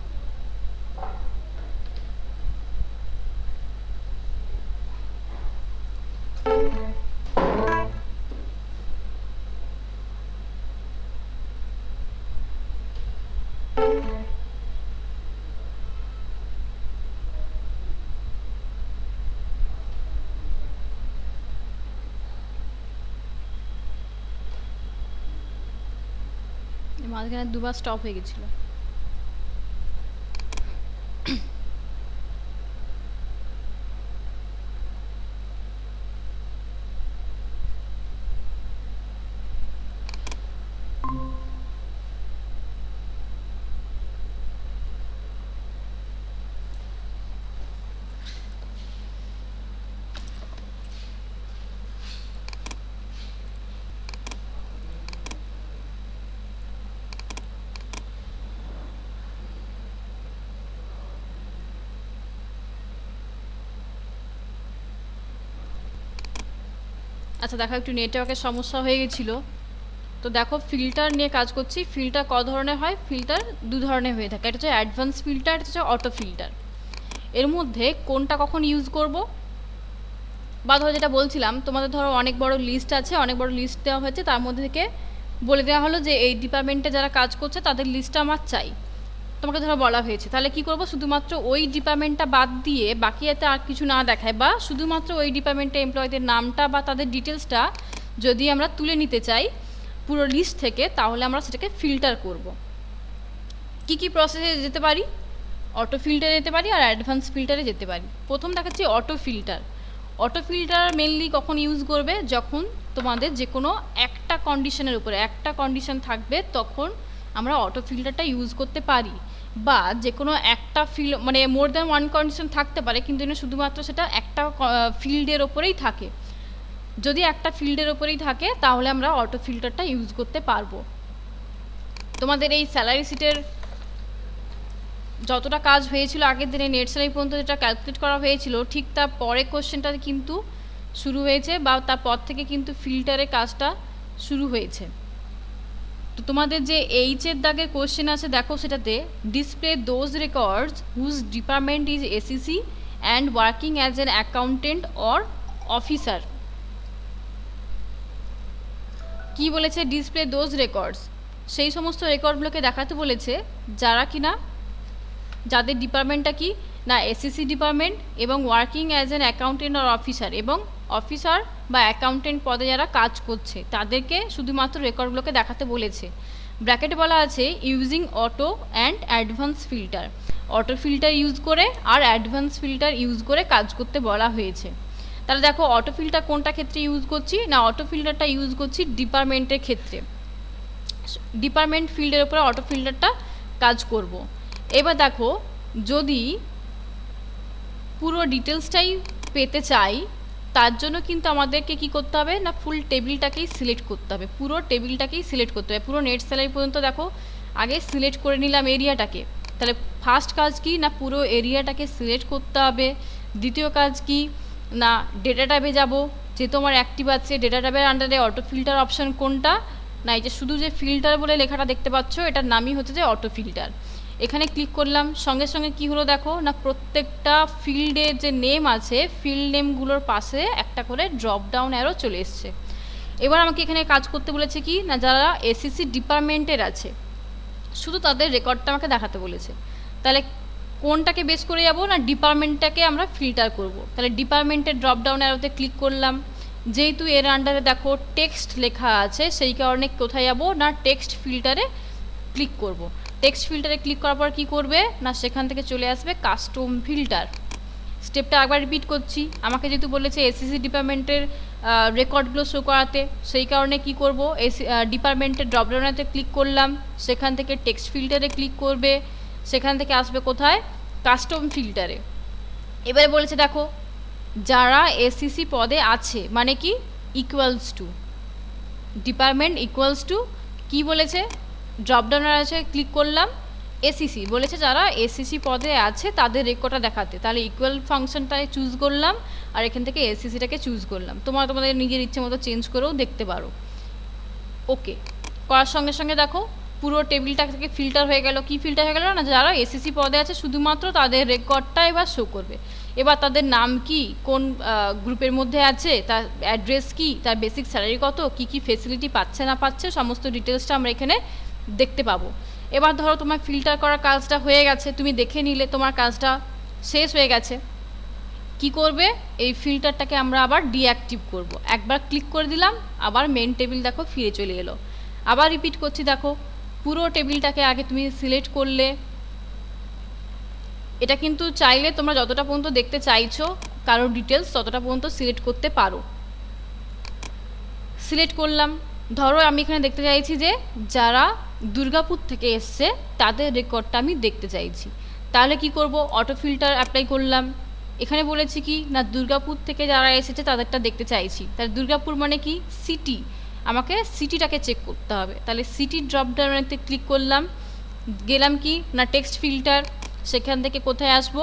মাঝখানে দুবার স্টপ হয়ে গেছিল। আচ্ছা দেখো, একটু নেটওয়ার্কের সমস্যা হয়ে গেছিলো। তো দেখো, ফিল্টার নিয়ে কাজ করছি। ফিল্টার ক ধরনের হয়? ফিল্টার দু ধরনের হয়ে থাকে। এটা হচ্ছে অ্যাডভান্স ফিল্টার, এটা হচ্ছে অটো ফিল্টার। এর মধ্যে কোনটা কখন ইউজ করব, বা ধরো যেটা বলছিলাম তোমাদের, ধরো অনেক বড় লিস্ট আছে, অনেক বড় লিস্ট দেওয়া হয়েছে, তার মধ্যে থেকে বলে দেওয়া হলো যে এই ডিপার্টমেন্টে যারা কাজ করছে তাদের লিস্টটা আমার চাই। তোমাকে ধরো বলা হয়েছে, তাহলে কি করব? শুধুমাত্র ওই ডিপার্টমেন্টটা বাদ দিয়ে বাকি এতে আর কিছু না দেখায়, বা শুধুমাত্র ওই ডিপার্টমেন্টের এমপ্লয়ীদের নামটা বা তাদের ডিটেলসটা যদি আমরা তুলে নিতে চাই পুরো লিস্ট থেকে, তাহলে আমরা সেটাকে ফিল্টার করব। কি কি প্রসেসে যেতে পারি? অটো ফিল্টারে যেতে পারি আর অ্যাডভান্স ফিল্টারে যেতে পারি। প্রথম দেখাচ্ছি auto filter. Auto filter mainly কখন ইউজ করবে? যখন তোমাদের যে কোনো একটা কন্ডিশনের উপরে একটা কন্ডিশন থাকবে, তখন আমরা অটো ফিল্টারটা ইউজ করতে পারি। বা যে কোনো একটা মানে মোর দ্যান ওয়ান কন্ডিশন থাকতে পারে, কিন্তু শুধুমাত্র সেটা একটা ফিল্ডের ওপরেই থাকে। যদি একটা ফিল্ডের ওপরেই থাকে তাহলে আমরা অটো ফিল্টারটা ইউজ করতে পারবো। তোমাদের এই স্যালারি শিটের যতটা কাজ হয়েছিল আগের দিনে নেট স্যালারি পর্যন্ত যেটা ক্যালকুলেট করা হয়েছিল, ঠিক তার পরে কোশ্চেনটা কিন্তু শুরু হয়েছে, বা তারপর থেকে কিন্তু ফিল্টারের কাজটা শুরু হয়েছে। তো তোমাদের যে এইচের দাগের কোশ্চেন আছে দেখো, সেটাতে display those records whose department is ACC and working as an accountant or officer. কি বলেছে? ডিসপ্লে দোজ রেকর্ডস, সেই সমস্ত রেকর্ডগুলোকে দেখাতে বলেছে যারা কিনা, যাদের ডিপার্টমেন্টটা কি না এসএসসি ডিপার্টমেন্ট, এবং working as an accountant or officer, এবং অফিসার বা অ্যাকাউন্টেন্ট পদে যারা কাজ করছে তাদেরকে শুধুমাত্র রেকর্ডগুলোকে দেখাতে বলেছে। ব্র্যাকেটে বলা আছে using auto and advance filter. Auto filter use করে আর অ্যাডভান্স ফিল্টার ইউজ করে কাজ করতে বলা হয়েছে। তাহলে দেখো, অটো ফিল্টার কোনটা ক্ষেত্রে ইউজ করছি না, অটো ফিল্টারটা ইউজ করছি ডিপার্টমেন্টের ক্ষেত্রে। ডিপার্টমেন্ট ফিল্ডের উপরে অটো ফিল্টারটা কাজ করব। এবার দেখো, যদি পুরো ডিটেলসটাই পেতে চাই, তার জন্য কিন্তু আমাদেরকে কি করতে হবে না, ফুল টেবিলটাকেই সিলেক্ট করতে হবে। পুরো টেবিলটাকেই সিলেক্ট করতে হবে, পুরো নেট স্যালারি পর্যন্ত দেখো আগে সিলেক্ট করে নিলাম এরিয়াটাকে। তাহলে ফার্স্ট কাজ কি না, পুরো এরিয়াটাকে সিলেক্ট করতে হবে। দ্বিতীয় কাজ কি না, ডেটা ট্যাবে যাব, যেহেতু আমার অ্যাক্টিভ আছে। ডেটা ট্যাবের আন্ডারে অটো ফিল্টার অপশান কোনটা না, এই যে শুধু যে ফিল্টার বলে লেখাটা দেখতে পাচ্ছ, এটার নামই হচ্ছে যে অটো ফিল্টার। এখানে ক্লিক করলাম, সঙ্গে সঙ্গে কি হলো দেখো না, প্রত্যেকটা ফিল্ডের যে নেম আছে ফিল্ড নেমগুলোর পাশে একটা করে ড্রপ ডাউন অ্যারো চলে এসছে। এবার আমাকে এখানে কাজ করতে বলেছে কি না, যারা এসিসি ডিপার্টমেন্টের আছে শুধু তাদের রেকর্ডটা আমাকে দেখাতে বলেছে। তাহলে কোনটাকে বেস করে যাব না, ডিপার্টমেন্টটাকে আমরা ফিল্টার করব। তাহলে ডিপার্টমেন্টের ড্রপ ডাউন অ্যারোতে ক্লিক করলাম, যেহেতু এর আন্ডারে দেখো টেক্সট লেখা আছে সেই কারণে কোথায় যাব না, টেক্সট ফিল্টারে ক্লিক করব। টেক্সট ফিল্টারে ক্লিক করার পর কী করবে না, সেখান থেকে চলে আসবে কাস্টম ফিল্টার। স্টেপটা একবার রিপিট করছি, আমাকে যেহেতু বলেছে এসিসি ডিপার্টমেন্টের রেকর্ডগুলো শো করাতে, সেই কারণে কি করব, ডিপার্টমেন্টের ড্রপডাউনেতে ক্লিক করলাম, সেখান থেকে টেক্সট ফিল্টারে ক্লিক করবে, সেখান থেকে আসবে কোথায়, কাস্টম ফিল্টারে। এবারে বলেছে দেখো যারা এসিসি পদে আছে, মানে কি equals to department equals to কি বলেছে, ড্রপডাউনের আছে ক্লিক করলাম, এসিসি বলেছে যারা এসিসি পদে আছে তাদের রেকর্ডটা দেখাতে, তাহলে ইকুয়াল ফাংশনটাকে চুজ করলাম আর এখান থেকে এসিসিটাকে চুজ করলাম। তোমাদের নিজের ইচ্ছে মতো চেঞ্জ করেও দেখতে পারো। ওকে করার সঙ্গে সঙ্গে দেখো পুরো টেবিলটা থেকে ফিল্টার হয়ে গেল। কি ফিল্টার হয়ে গেল না, যারা এসিসি পদে আছে শুধুমাত্র তাদের রেকর্ডটা এবার শো করবে। এবার তাদের নাম কি, কোন গ্রুপের মধ্যে আছে, তার অ্যাড্রেস কি, তার বেসিক স্যালারি কত, কি কি ফেসিলিটি পাচ্ছে না পাচ্ছে, সমস্ত ডিটেলসটা আমরা এখানে দেখতে পাবো। এবার ধরো তোমার ফিল্টার করার কাজটা হয়ে গেছে, তুমি দেখে নিলে তোমার কাজটা শেষ হয়ে গেছে। কি করবে, এই ফিল্টারটাকে আমরা আবার ডিঅ্যাক্টিভ করব। একবার ক্লিক করে দিলাম, আবার মেন টেবিল দেখো ফিরে চলে এলো। আবার রিপিট করছি, দেখো পুরো টেবিলটাকে আগে তুমি সিলেক্ট করলে, এটা কিন্তু চাইলে তোমরা যতটা পর্যন্ত দেখতে চাইছো কারোর ডিটেলস ততটা পর্যন্ত সিলেক্ট করতে পারো। সিলেক্ট করলাম, ধরো আমি এখানে দেখতে চাইছি যে যারা দুর্গাপুর থেকে এসছে তাদের রেকর্ডটা আমি দেখতে চাইছি, তাহলে কি করব, অটো ফিল্টার অ্যাপ্লাই করলাম। এখানে বলেছি কি না, দুর্গাপুর থেকে যারা এসেছে তাদেরটা দেখতে চাইছি, তাহলে দুর্গাপুর মানে কি সিটি, আমাকে সিটিটাকে চেক করতে হবে। তাহলে সিটি ড্রপডাউনেতে ক্লিক করলাম, গেলাম কি না টেক্সট ফিল্টার, সেখান থেকে কোথায় আসব,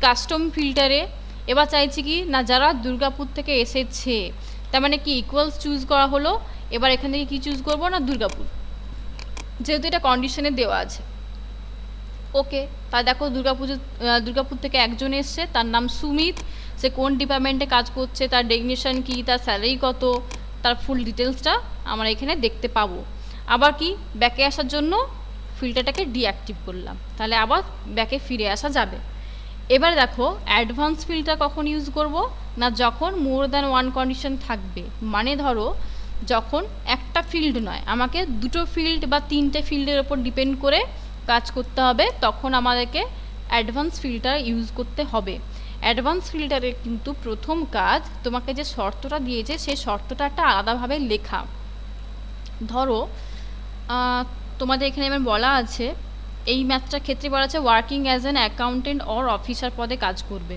কাস্টম ফিল্টারে। এবার চাইছি কি না যারা দুর্গাপুর থেকে এসেছে, তার মানে কি ইকুয়ালস চুজ করা হলো। এবার এখান থেকে কী চুজ করবো না, দুর্গাপুর, যেহেতু এটা কন্ডিশনে দেওয়া আছে। ওকে তা দেখো দুর্গাপুর থেকে একজন এসছে, তার নাম সুমিত, সে কোন ডিপার্টমেন্টে কাজ করছে, তার ডেগনেশন কী, তার স্যালারি কত, তার ফুল ডিটেলসটা আমরা এখানে দেখতে পাবো। আবার কি ব্যাকে আসার জন্য ফিল্টারটাকে ডিঅ্যাক্টিভ করলাম, তাহলে আবার ব্যাকে ফিরে আসা যাবে। এবার দেখো অ্যাডভান্স ফিল্টার কখন ইউজ করব না, যখন মোর দ্যান ওয়ান কন্ডিশন থাকবে, মানে ধরো যখন একটা ফিল্ড নয় আমাকে দুটো ফিল্ড বা তিনটে ফিল্ডের ওপর ডিপেন্ড করে কাজ করতে হবে, তখন আমাদেরকে অ্যাডভান্স ফিল্টার ইউজ করতে হবে। অ্যাডভান্স ফিল্টারের কিন্তু প্রথম কাজ, তোমাকে যে শর্তটা দিয়েছে সেই শর্তটা একটা আলাদাভাবে লেখা। ধরো তোমাদের এখানে আমার বলা আছে, এই ম্যাথটার ক্ষেত্রে বলা আছে working as an accountant or officer পদে কাজ করবে।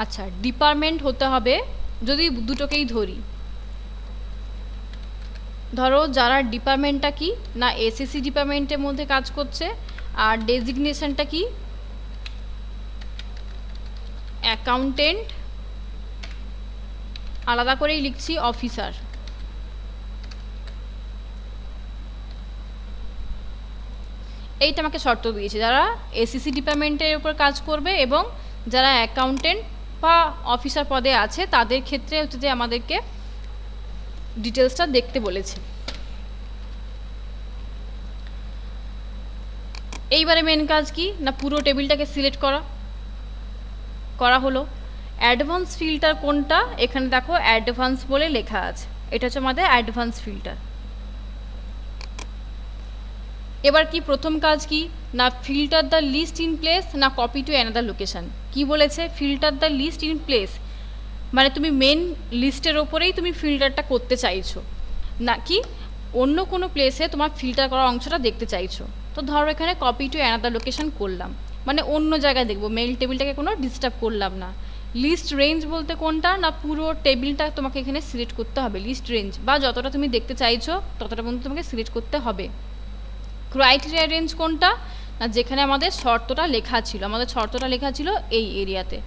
আচ্ছা ডিপার্টমেন্ট হতে হবে, যদি দুটোকেই ধরি, ধরো যারা ডিপার্টমেন্টটা কি না এসএসসি ডিপার্টমেন্টের মধ্যে কাজ করছে, আর ডেজিগনেশনটা কি অ্যাকাউন্টেন্ট, আলাদা করেই লিখছি অফিসার। এইটা আমাকে শর্ত দিয়েছে, যারা এসএসসি ডিপার্টমেন্টের উপর কাজ করবে এবং যারা অ্যাকাউন্টেন্ট বা অফিসার পদে আছে তাদের ক্ষেত্রে হচ্ছে যে আমাদেরকে ডিটেলসটা দেখতে বলেছে। এইবারে মেন কাজ কি না, পুরো টেবিলটাকে সিলেক্ট করা হলো। অ্যাডভান্স ফিল্টার কোনটা, এখানে দেখো অ্যাডভান্স বলে লেখা আছে, এটা হচ্ছে আমাদের অ্যাডভান্স ফিল্টার। এবার কি প্রথম কাজ কি না, filter the list in place না কপি টু অ্যানাদার লোকেশন। কি বলেছে, filter the list in place, মানে তুমি মেন লিস্টের ওপরেই তুমি ফিল্টারটা করতে চাইছো, নাকি অন্য কোনো প্লেসে তোমার ফিল্টার করা অংশটা দেখতে চাইছো। তো ধরো এখানে কপি টু অ্যানাদার লোকেশন করলাম, মানে অন্য জায়গায় দেখবো, মেইল টেবিলটাকে কোনো ডিস্টার্ব করলাম না। লিস্ট রেঞ্জ বলতে কোনটা না, পুরো টেবিলটা তোমাকে এখানে সিলেক্ট করতে হবে, লিস্ট রেঞ্জ বা যতটা তুমি দেখতে চাইছো ততটা পর্যন্ত তোমাকে সিলেক্ট করতে হবে। ক্রাইটেরিয়া রেঞ্জ কোনটা না, যেখানে আমাদের শর্তটা লেখা ছিল, আমাদের শর্তটা লেখা ছিল এই এরিয়াতে,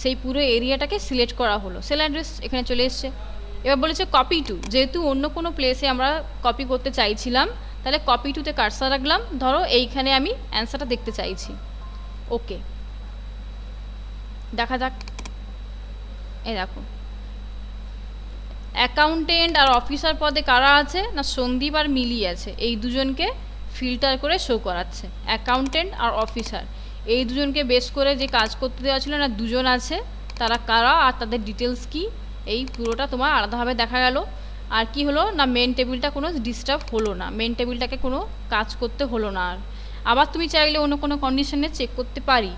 সেই পুরো এরিয়াটাকে সিলেক্ট করা হলো। সেল অ্যাড্রেস এখানে চলে এসছে। এবার বলেছে কপি টু, যেহেতু অন্য কোনো প্লেসে আমরা কপি করতে চাইছিলাম তাহলে কপি টুতে কার্সার রাখলাম, ধরো এইখানে আমি অ্যান্সারটা দেখতে চাইছি। ওকে, দেখা যাক। এই দেখো, অ্যাকাউন্টেন্ট আর অফিসার পদে কারা আছে না সন্দীপ আর মিলি আছে, এই দুজনকে ফিল্টার করে শো করাচ্ছে। অ্যাকাউন্টেন্ট আর অফিসার এই দুজনকে বেস করে যে কাজ করতে দেওয়া ছিল না দুজন আছে, তারা কারা আর তাদের ডিটেলস কি, এই পুরোটা তোমার আলাদাভাবে দেখা গেল। আর কি হলো না মেন টেবিলটা কোনো ডিস্টার্ব হলো না, মেন টেবিলটাকে কোনো কাজ করতে হলো না। আর আবার তুমি চাইলে অন্য কোনো কন্ডিশনে চেক করতে পারি,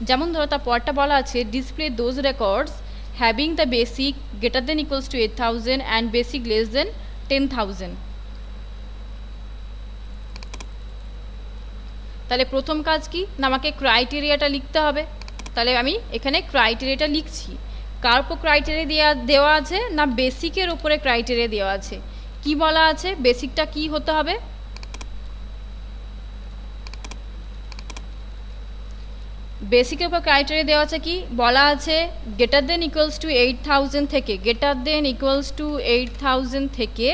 যেমন ধরো তার পরটা বলা আছে display those records having the basic greater than equals to 8,000 and basic less than 10,000। তাহলে প্রথম কাজ কি না আমাকে ক্রাইটেরিয়াটা লিখতে হবে। তাহলে আমি এখানে ক্রাইটেরিয়াটা লিখছি। কার উপর ক্রাইটেরিয়া দেওয়া আছে না বেসিকের উপরে ক্রাইটেরিয়া দেওয়া আছে। কি বলা আছে, বেসিকটা কি হতে হবে, বেসিকের উপর ক্রাইটেরিয়া দেওয়া আছে, কি বলা আছে গ্রেটার দেন ইকুয়ালস টু 8,000 থেকে, গ্রেটার দেন ইকুয়ালস টু 8,000 থেকে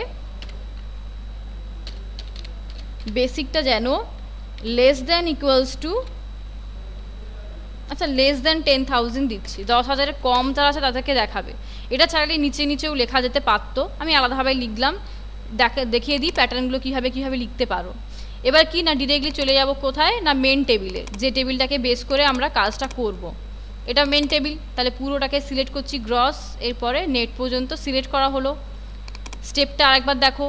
বেসিকটা যেন লেস দেন ইকুয়ালস টু, আচ্ছা লেস দেন 10,000 দিচ্ছি, 10,000-এর কম যারা আছে তাদেরকে দেখাবে। এটা চাইলে নিচেও লেখা যেতে পারতো, আমি আলাদাভাবে লিখলাম, দেখিয়ে দিই প্যাটার্নগুলো কীভাবে লিখতে পারো। এবার কি না ডিরেক্টলি চলে যাব কোথায় না মেন টেবিলে, যে টেবিলটাকে বেস করে আমরা কাজটা করব। এটা মেন টেবিল, তাহলে পুরোটাকে সিলেক্ট করছি গ্রস, এরপরে নেট পর্যন্ত সিলেক্ট করা হলো। স্টেপটা আরেকবার দেখো,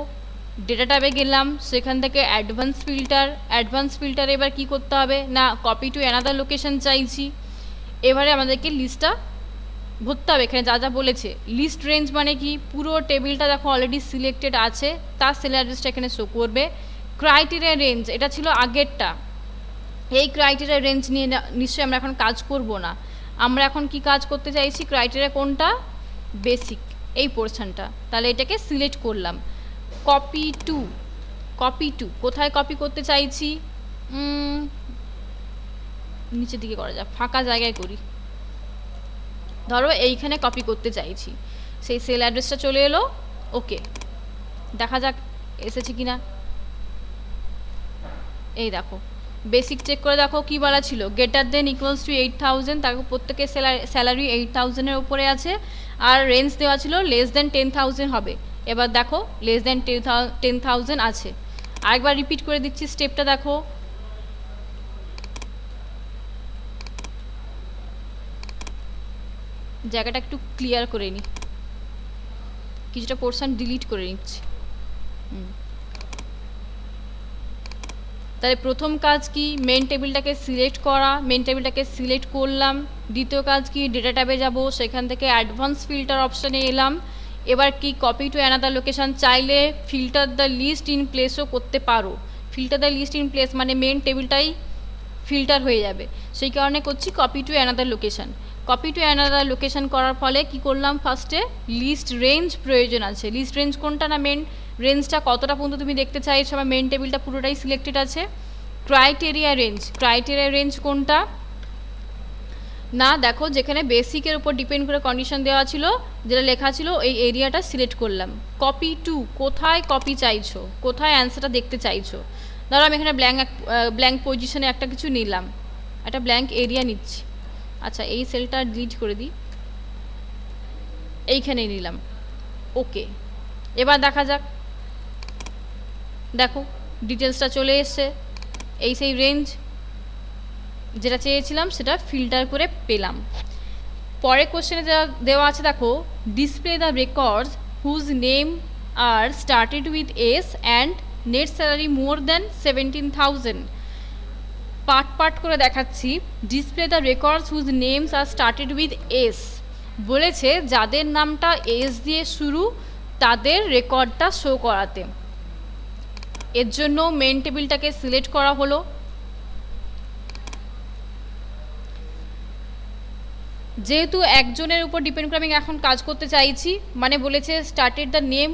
ডেটা ট্যাবে গেলাম, সেখান থেকে অ্যাডভান্স ফিল্টার এবার কি করতে হবে না কপি টু অ্যানাদার লোকেশন চাইছি। এবারে আমাদেরকে লিস্টটা ভরতে হবে, এখানে যা যা বলেছে। লিস্ট রেঞ্জ মানে কি, পুরো টেবিলটা দেখো অলরেডি সিলেক্টেড আছে, তার সেল অ্যাড্রেসটা এখানে শো করবে। ক্রাইটেরিয়া রেঞ্জ এটা ছিল আগেরটা, এই ক্রাইটেরিয়া রেঞ্জ নিয়ে নিশ্চয়ই আমরা এখন কাজ করব না। আমরা এখন কি কাজ করতে চাইছি, ক্রাইটেরিয়া কোনটা, বেসিক এই পোর্শনটা। তাহলে এটাকে সিলেক্ট করলাম। কপি টু কোথায় কপি করতে চাইছি, নিচের দিকে করা যাক, ফাঁকা জায়গায় করি। ধরো এইখানে কপি করতে চাইছি, সেই সেল অ্যাড্রেসটা চলে এলো। ওকে, দেখা যাক এসেছে কিনা। এই দেখো বেসিক চেক করে দেখো কি বলা ছিল, গ্রেটার দেন ইকুয়ালস টু 8,000, তাকে প্রত্যেকের স্যালারি 8,000-এর উপরে আছে, আর রেঞ্জ দেওয়া ছিল লেস দেন 10,000 হবে। এবার দেখো লেস দেন 10,000 আছে। আরেকবার রিপিট করে দিচ্ছি, স্টেপটা দেখো, জায়গাটা একটু ক্লিয়ার করে নিই, কিছুটা পোর্শন ডিলিট করে নিচ্ছি। তাহলে প্রথম কাজ কি মেন টেবিলটাকে সিলেক্ট করা, মেন টেবিলটাকে সিলেক্ট করলাম। দ্বিতীয় কাজ কি ডেটা ট্যাবে যাব, সেখান থেকে অ্যাডভান্স ফিল্টার অপশানে এলাম। এবার কি কপি টু অ্যানাদার লোকেশান চাইলে ফিল্টার দ্য লিস্ট ইন প্লেসও করতে পারো। Filter the list in place মানে মেন টেবিলটাই ফিল্টার হয়ে যাবে, সেই কারণে করছি copy to another location. Copy to another location করার ফলে কি করলাম, ফার্স্টে লিস্ট রেঞ্জ প্রয়োজন আছে। লিস্ট রেঞ্জ কোনটা না মেন রেঞ্জটা কতটা পর্যন্ত তুমি দেখতে চাইছো, আমার মেন টেবিলটা পুরোটাই সিলেক্টেড আছে। ক্রাইটেরিয়া রেঞ্জ কোনটা না দেখো যেখানে বেসিকের উপর ডিপেন্ড করে কন্ডিশন দেওয়া ছিল, যেটা লেখা ছিল এই এরিয়াটা সিলেক্ট করলাম। কপি টু কোথায় কপি চাইছো, কোথায় অ্যান্সারটা দেখতে চাইছো। ধরো আমি এখানে ব্ল্যাঙ্ক পজিশনে একটা কিছু নিলাম, একটা ব্ল্যাঙ্ক এরিয়া নিচ্ছি। আচ্ছা এই সেলটা ডিলিট করে দিই, এইখানে নিলাম। ওকে, এবার দেখা যাক, দেখো ডিটেলসটা চলে এসছে, এই সেই রেঞ্জ যেটা চেয়েছিলাম সেটা ফিল্টার করে পেলাম। পরের কোশ্চেনে যা দেওয়া আছে দেখো, display the records whose name are started with S and net salary more than 17,000। Part করে দেখাচ্ছি। Display the records whose names are started with S, বলেছে যাদের নামটা এস দিয়ে শুরু তাদের রেকর্ডটা শো করাতে। এর জন্য মেন টেবিলটাকে সিলেক্ট করা হলো। যেহেতু একজনের উপর ডিপেন্ড করে আমি এখন কাজ করতে চাইছি, মানে বলেছে started the name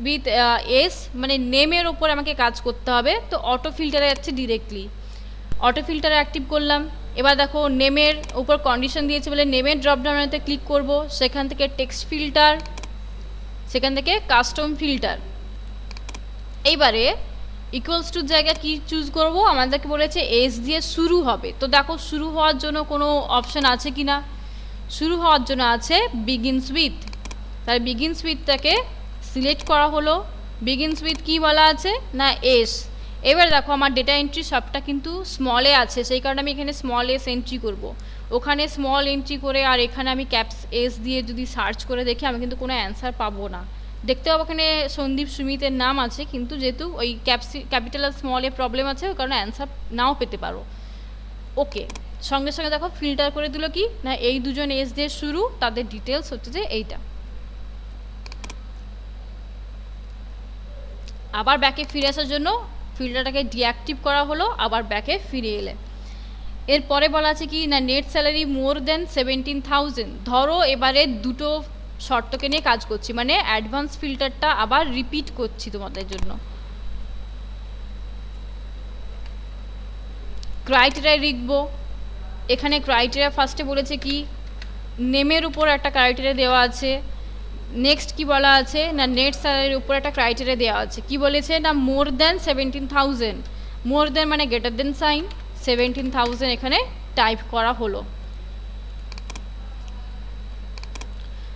with S, মানে নেমের ওপর আমাকে কাজ করতে হবে, তো অটো ফিল্টারে যাচ্ছে ডিরেক্টলি। অটো ফিল্টারে অ্যাক্টিভ করলাম। এবার দেখো নেমের উপর কন্ডিশন দিয়েছে বলে নেমের ড্রপডাউনেতে ক্লিক করব, সেখান থেকে টেক্সট ফিল্টার, সেখান থেকে কাস্টম ফিল্টার। এইবারে ইকুয়ালস টু জায়গায় কি চুজ করব, আমাদেরকে বলেছে এস দিয়ে শুরু হবে। তো দেখো শুরু হওয়ার জন্য কোনো অপশান আছে কি না, শুরু হওয়ার জন্য আছে বিগিনস উইথ। তাহলে বিগিনস উইথটাকে সিলেক্ট করা হলো। বিগিনস উইথ কী বলা আছে না এস। এবার দেখো আমার ডেটা এন্ট্রি সবটা কিন্তু স্মলে আছে, সেই কারণে আমি এখানে স্মল এস এন্ট্রি করব। ওখানে স্মল এন্ট্রি করে আর এখানে আমি ক্যাপস এস দিয়ে যদি সার্চ করে দেখি আমি কিন্তু কোনো অ্যান্সার পাবো না। দেখতে পাবো এখানে সন্দীপ সুমিতের নাম আছে, কিন্তু যেহেতু ওই ক্যাপিটাল আর স্মলে প্রবলেম আছে ওই কারণে অ্যান্সার নাও পেতে পারো। ওকে, সঙ্গে সঙ্গে দেখো ফিল্টার করে দিল কি না এই দুজন এস দিয়ে শুরু, তাদের ডিটেলস হচ্ছে যে এইটা। আবার ব্যাকে ফিরে আসার জন্য ফিল্টারটাকে ডিঅ্যাক্টিভ করা হলো, আবার ব্যাকে ফিরে এলে। এরপরে বলা আছে কি না নেট স্যালারি মোর দেন 17,000। ধরো এবারে দুটো শর্তকে নিয়ে কাজ করছি, মানে অ্যাডভান্স ফিল্টারটা আবার রিপিট করছি তোমাদের জন্য। ক্রাইটেরিয়া লিখবো। এখানে ক্রাইটেরিয়া ফার্স্টে বলেছে কি নেমের উপর একটা ক্রাইটেরিয়া দেওয়া আছে। নেক্সট কি বলা আছে না নেট স্যালারির উপর একটা ক্রাইটেরিয়া দেওয়া আছে। কি বলেছে না মোর দ্যান 17,000। মোর দ্যান মানে গ্রেটার দেন সাইন, 17,000 এখানে টাইপ করা হলো।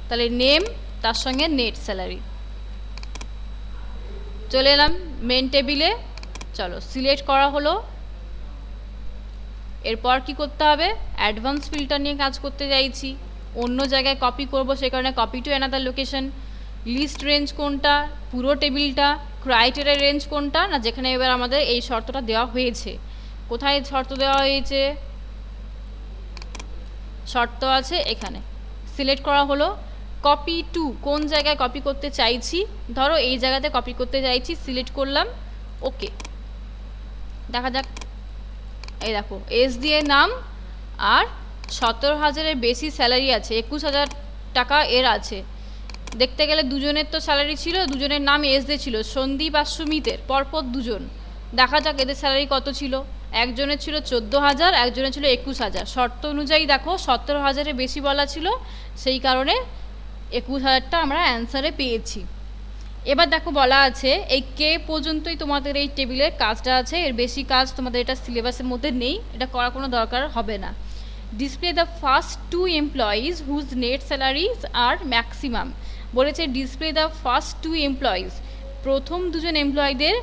তাহলে নেম তার সঙ্গে নেট স্যালারি। চলে এলাম মেন টেবিলে, চলো সিলেক্ট করা হলো। এরপর কি করতে হবে, অ্যাডভান্স ফিল্টার নিয়ে কাজ করতে চাইছি, অন্য জায়গায় কপি করব, সে কারণে copy to another location. List range কোনটা, পুরো টেবিলটা। ক্রাইটেরিয়া রেঞ্জ কোনটা না যেখানে এবার আমাদের এই শর্তটা দেওয়া হয়েছে। কোথায় শর্ত দেওয়া হয়েছে, শর্ত আছে এখানে। সিলেক্ট করা হলো। কপি টু কোন জায়গায় কপি করতে চাইছি, ধরো এই জায়গাতে কপি করতে চাইছি, সিলেক্ট করলাম। ওকে, দেখা যাক। এই দেখো এস দিয়ে নাম আর 17,000-এর বেশি স্যালারি আছে, 21,000 টাকা এর আছে। দেখতে গেলে দুজনের তো স্যালারি ছিল, দুজনের নাম এস দিয়ে ছিল, সন্দীপ আর সুমিতের পরপর দুজন। দেখা যাক এদের স্যালারি কত ছিল। একজনের ছিল 14,000, একজনের ছিল 21,000। শর্ত অনুযায়ী দেখো 17,000-এর বেশি বলা ছিল, সেই কারণে 21,000টা আমরা অ্যান্সারে পেয়েছি। এবার দেখো বলা আছে এই কে পর্যন্তই তোমাদের এই টেবিলের কাজটা আছে, এর বেশি কাজ তোমাদের এটা সিলেবাসের মধ্যে নেই, এটা করার কোনো দরকার হবে না। Display the first 2 employees whose net salaries are maximum. বলেছে ডিসপ্লে দ্য ফার্স্ট 2 এমপ্লয়িজ, প্রথম দুজন এমপ্লয়ীদের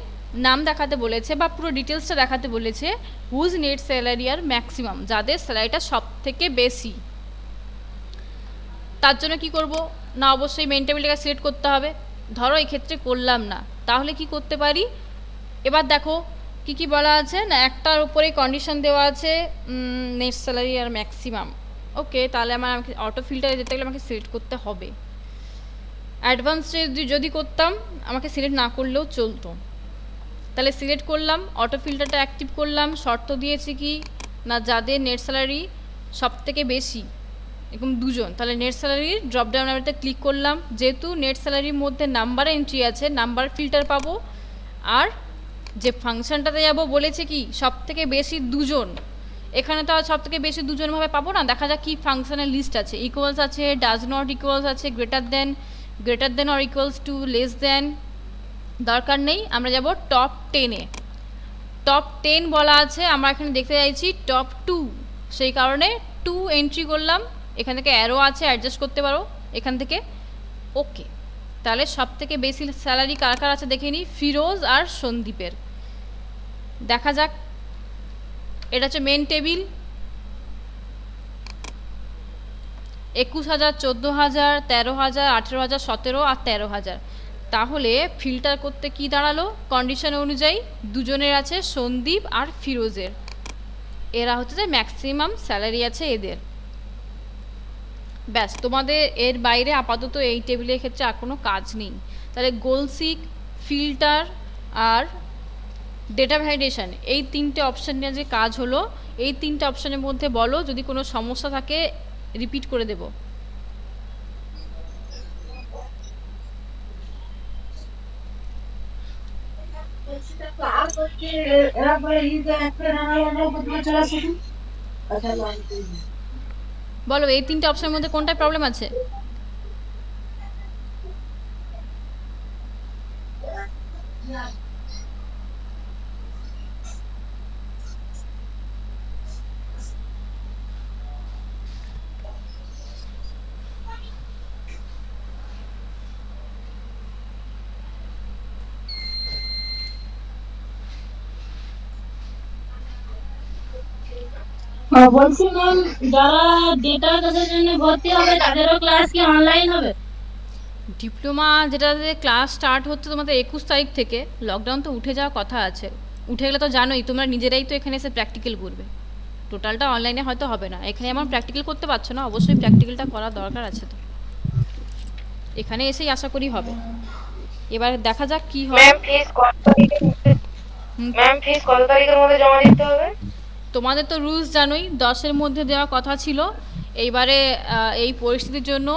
নাম দেখাতে বলেছে বা পুরো ডিটেলসটা দেখাতে বলেছে। হুজ নেট স্যালারি আর ম্যাক্সিমাম, যাদের স্যালারিটা সব থেকে বেশি। তার জন্য কি করব না অবশ্যই মেন টেবিলটাকে সিলেক্ট করতে হবে। ধরো এই ক্ষেত্রে করলাম না, তাহলে কি করতে পারি। এবার দেখো কি কি বলা আছে না একটার উপরে কন্ডিশন দেওয়া আছে নেট স্যালারি আর ম্যাক্সিমাম। ওকে, তাহলে আমাকে অটো ফিল্টারে যেতে গেলে আমাকে সিলেক্ট করতে হবে। অ্যাডভান্স যদি করতাম আমাকে সিলেক্ট না করলেও চলতো। তাহলে সিলেক্ট করলাম, অটো ফিল্টারটা অ্যাক্টিভ করলাম। শর্ত দিয়েছি কি না যাদের নেট স্যালারি সব থেকে বেশি, এরকম দুজন, তাহলে নেট স্যালারির ড্রপডাউন আরতে ক্লিক করলাম। যেহেতু নেট স্যালারির মধ্যে নাম্বার এন্ট্রি আছে, নাম্বার ফিল্টার পাবো। আর যে ফাংশনটাতে যাব বলেছে কি সব থেকে বেশি দুজন, এখানে তো আর সব থেকে বেশি দুজনভাবে পাবো না। দেখা যাক কি ফাংশনের লিস্ট আছে। ইকুয়ালস আছে, ডাজ নট ইকুয়ালস আছে, greater than or equals to, less than, দরকার নেই। আমরা যাব টপ 10-এ। টপ 10 বলা আছে, আমরা এখানে দেখতে চাইছি টপ 2, সেই কারণে 2 এন্ট্রি করলাম। এখান থেকে অ্যারো আছে, অ্যাডজাস্ট করতে পারো এখান থেকে। ওকে, তাহলে সব থেকে বেশি স্যালারি কার কার আছে দেখে নিই, ফিরোজ আর সন্দীপের। দেখা যাক, এটা হচ্ছে মেন টেবিল। 21,000, 14,000, 13,000, 18,000, 17 আর 13,000। তাহলে ফিল্টার করতে কি দাঁড়ালো, কন্ডিশন অনুযায়ী দুজনের আছে সন্দীপ আর ফিরোজের, এরা হচ্ছে যে ম্যাক্সিমাম স্যালারি আছে এদের। ব্যাস, তোমাদের এর বাইরে আপাতত এই টেবিলের ক্ষেত্রে আর কোনো কাজ নেই। তাহলে গোলসিক, ফিল্টার আর ডেটা ভ্যালিডেশন, এই 3টে অপশান নিয়ে যে কাজ হলো। এই 3টে অপশানের মধ্যে বলো, যদি কোনো সমস্যা থাকে রিপিট করে দেব। বলো এই 3টে অপশানের মধ্যে কোনটায় প্রবলেম আছে। বলছি ম্যাম, যারা ডেটা ক্লাসের জন্য ভর্তি হবে তাদেরও ক্লাস কি অনলাইন হবে? ডিপ্লোমা যেটাতে ক্লাস স্টার্ট হচ্ছে তোমাদের 21 তারিখ থেকে, লকডাউন তো উঠে যাওয়ার কথা আছে। উঠে গেলে তো জানোই, তোমরা নিজেরাই তো এখানে এসে প্র্যাকটিক্যাল করবে। টোটালটা অনলাইনে হয়তো হবে না, এখানে এমন প্র্যাকটিক্যাল করতে পারছো না, অবশ্যই প্র্যাকটিক্যালটা করার দরকার আছে। তো এখানে এসেই আশা করি হবে। এবার দেখা যাক কি হয়। ম্যাম ফিস কত তারিখের মধ্যে ম্যাম ফিস কত তারিখের মধ্যে জমা দিতে হবে? তোমাদের তো রুলস জানোই, 10-এর মধ্যে দেওয়ার কথা ছিল। এইবারে এই পরিস্থিতির জন্য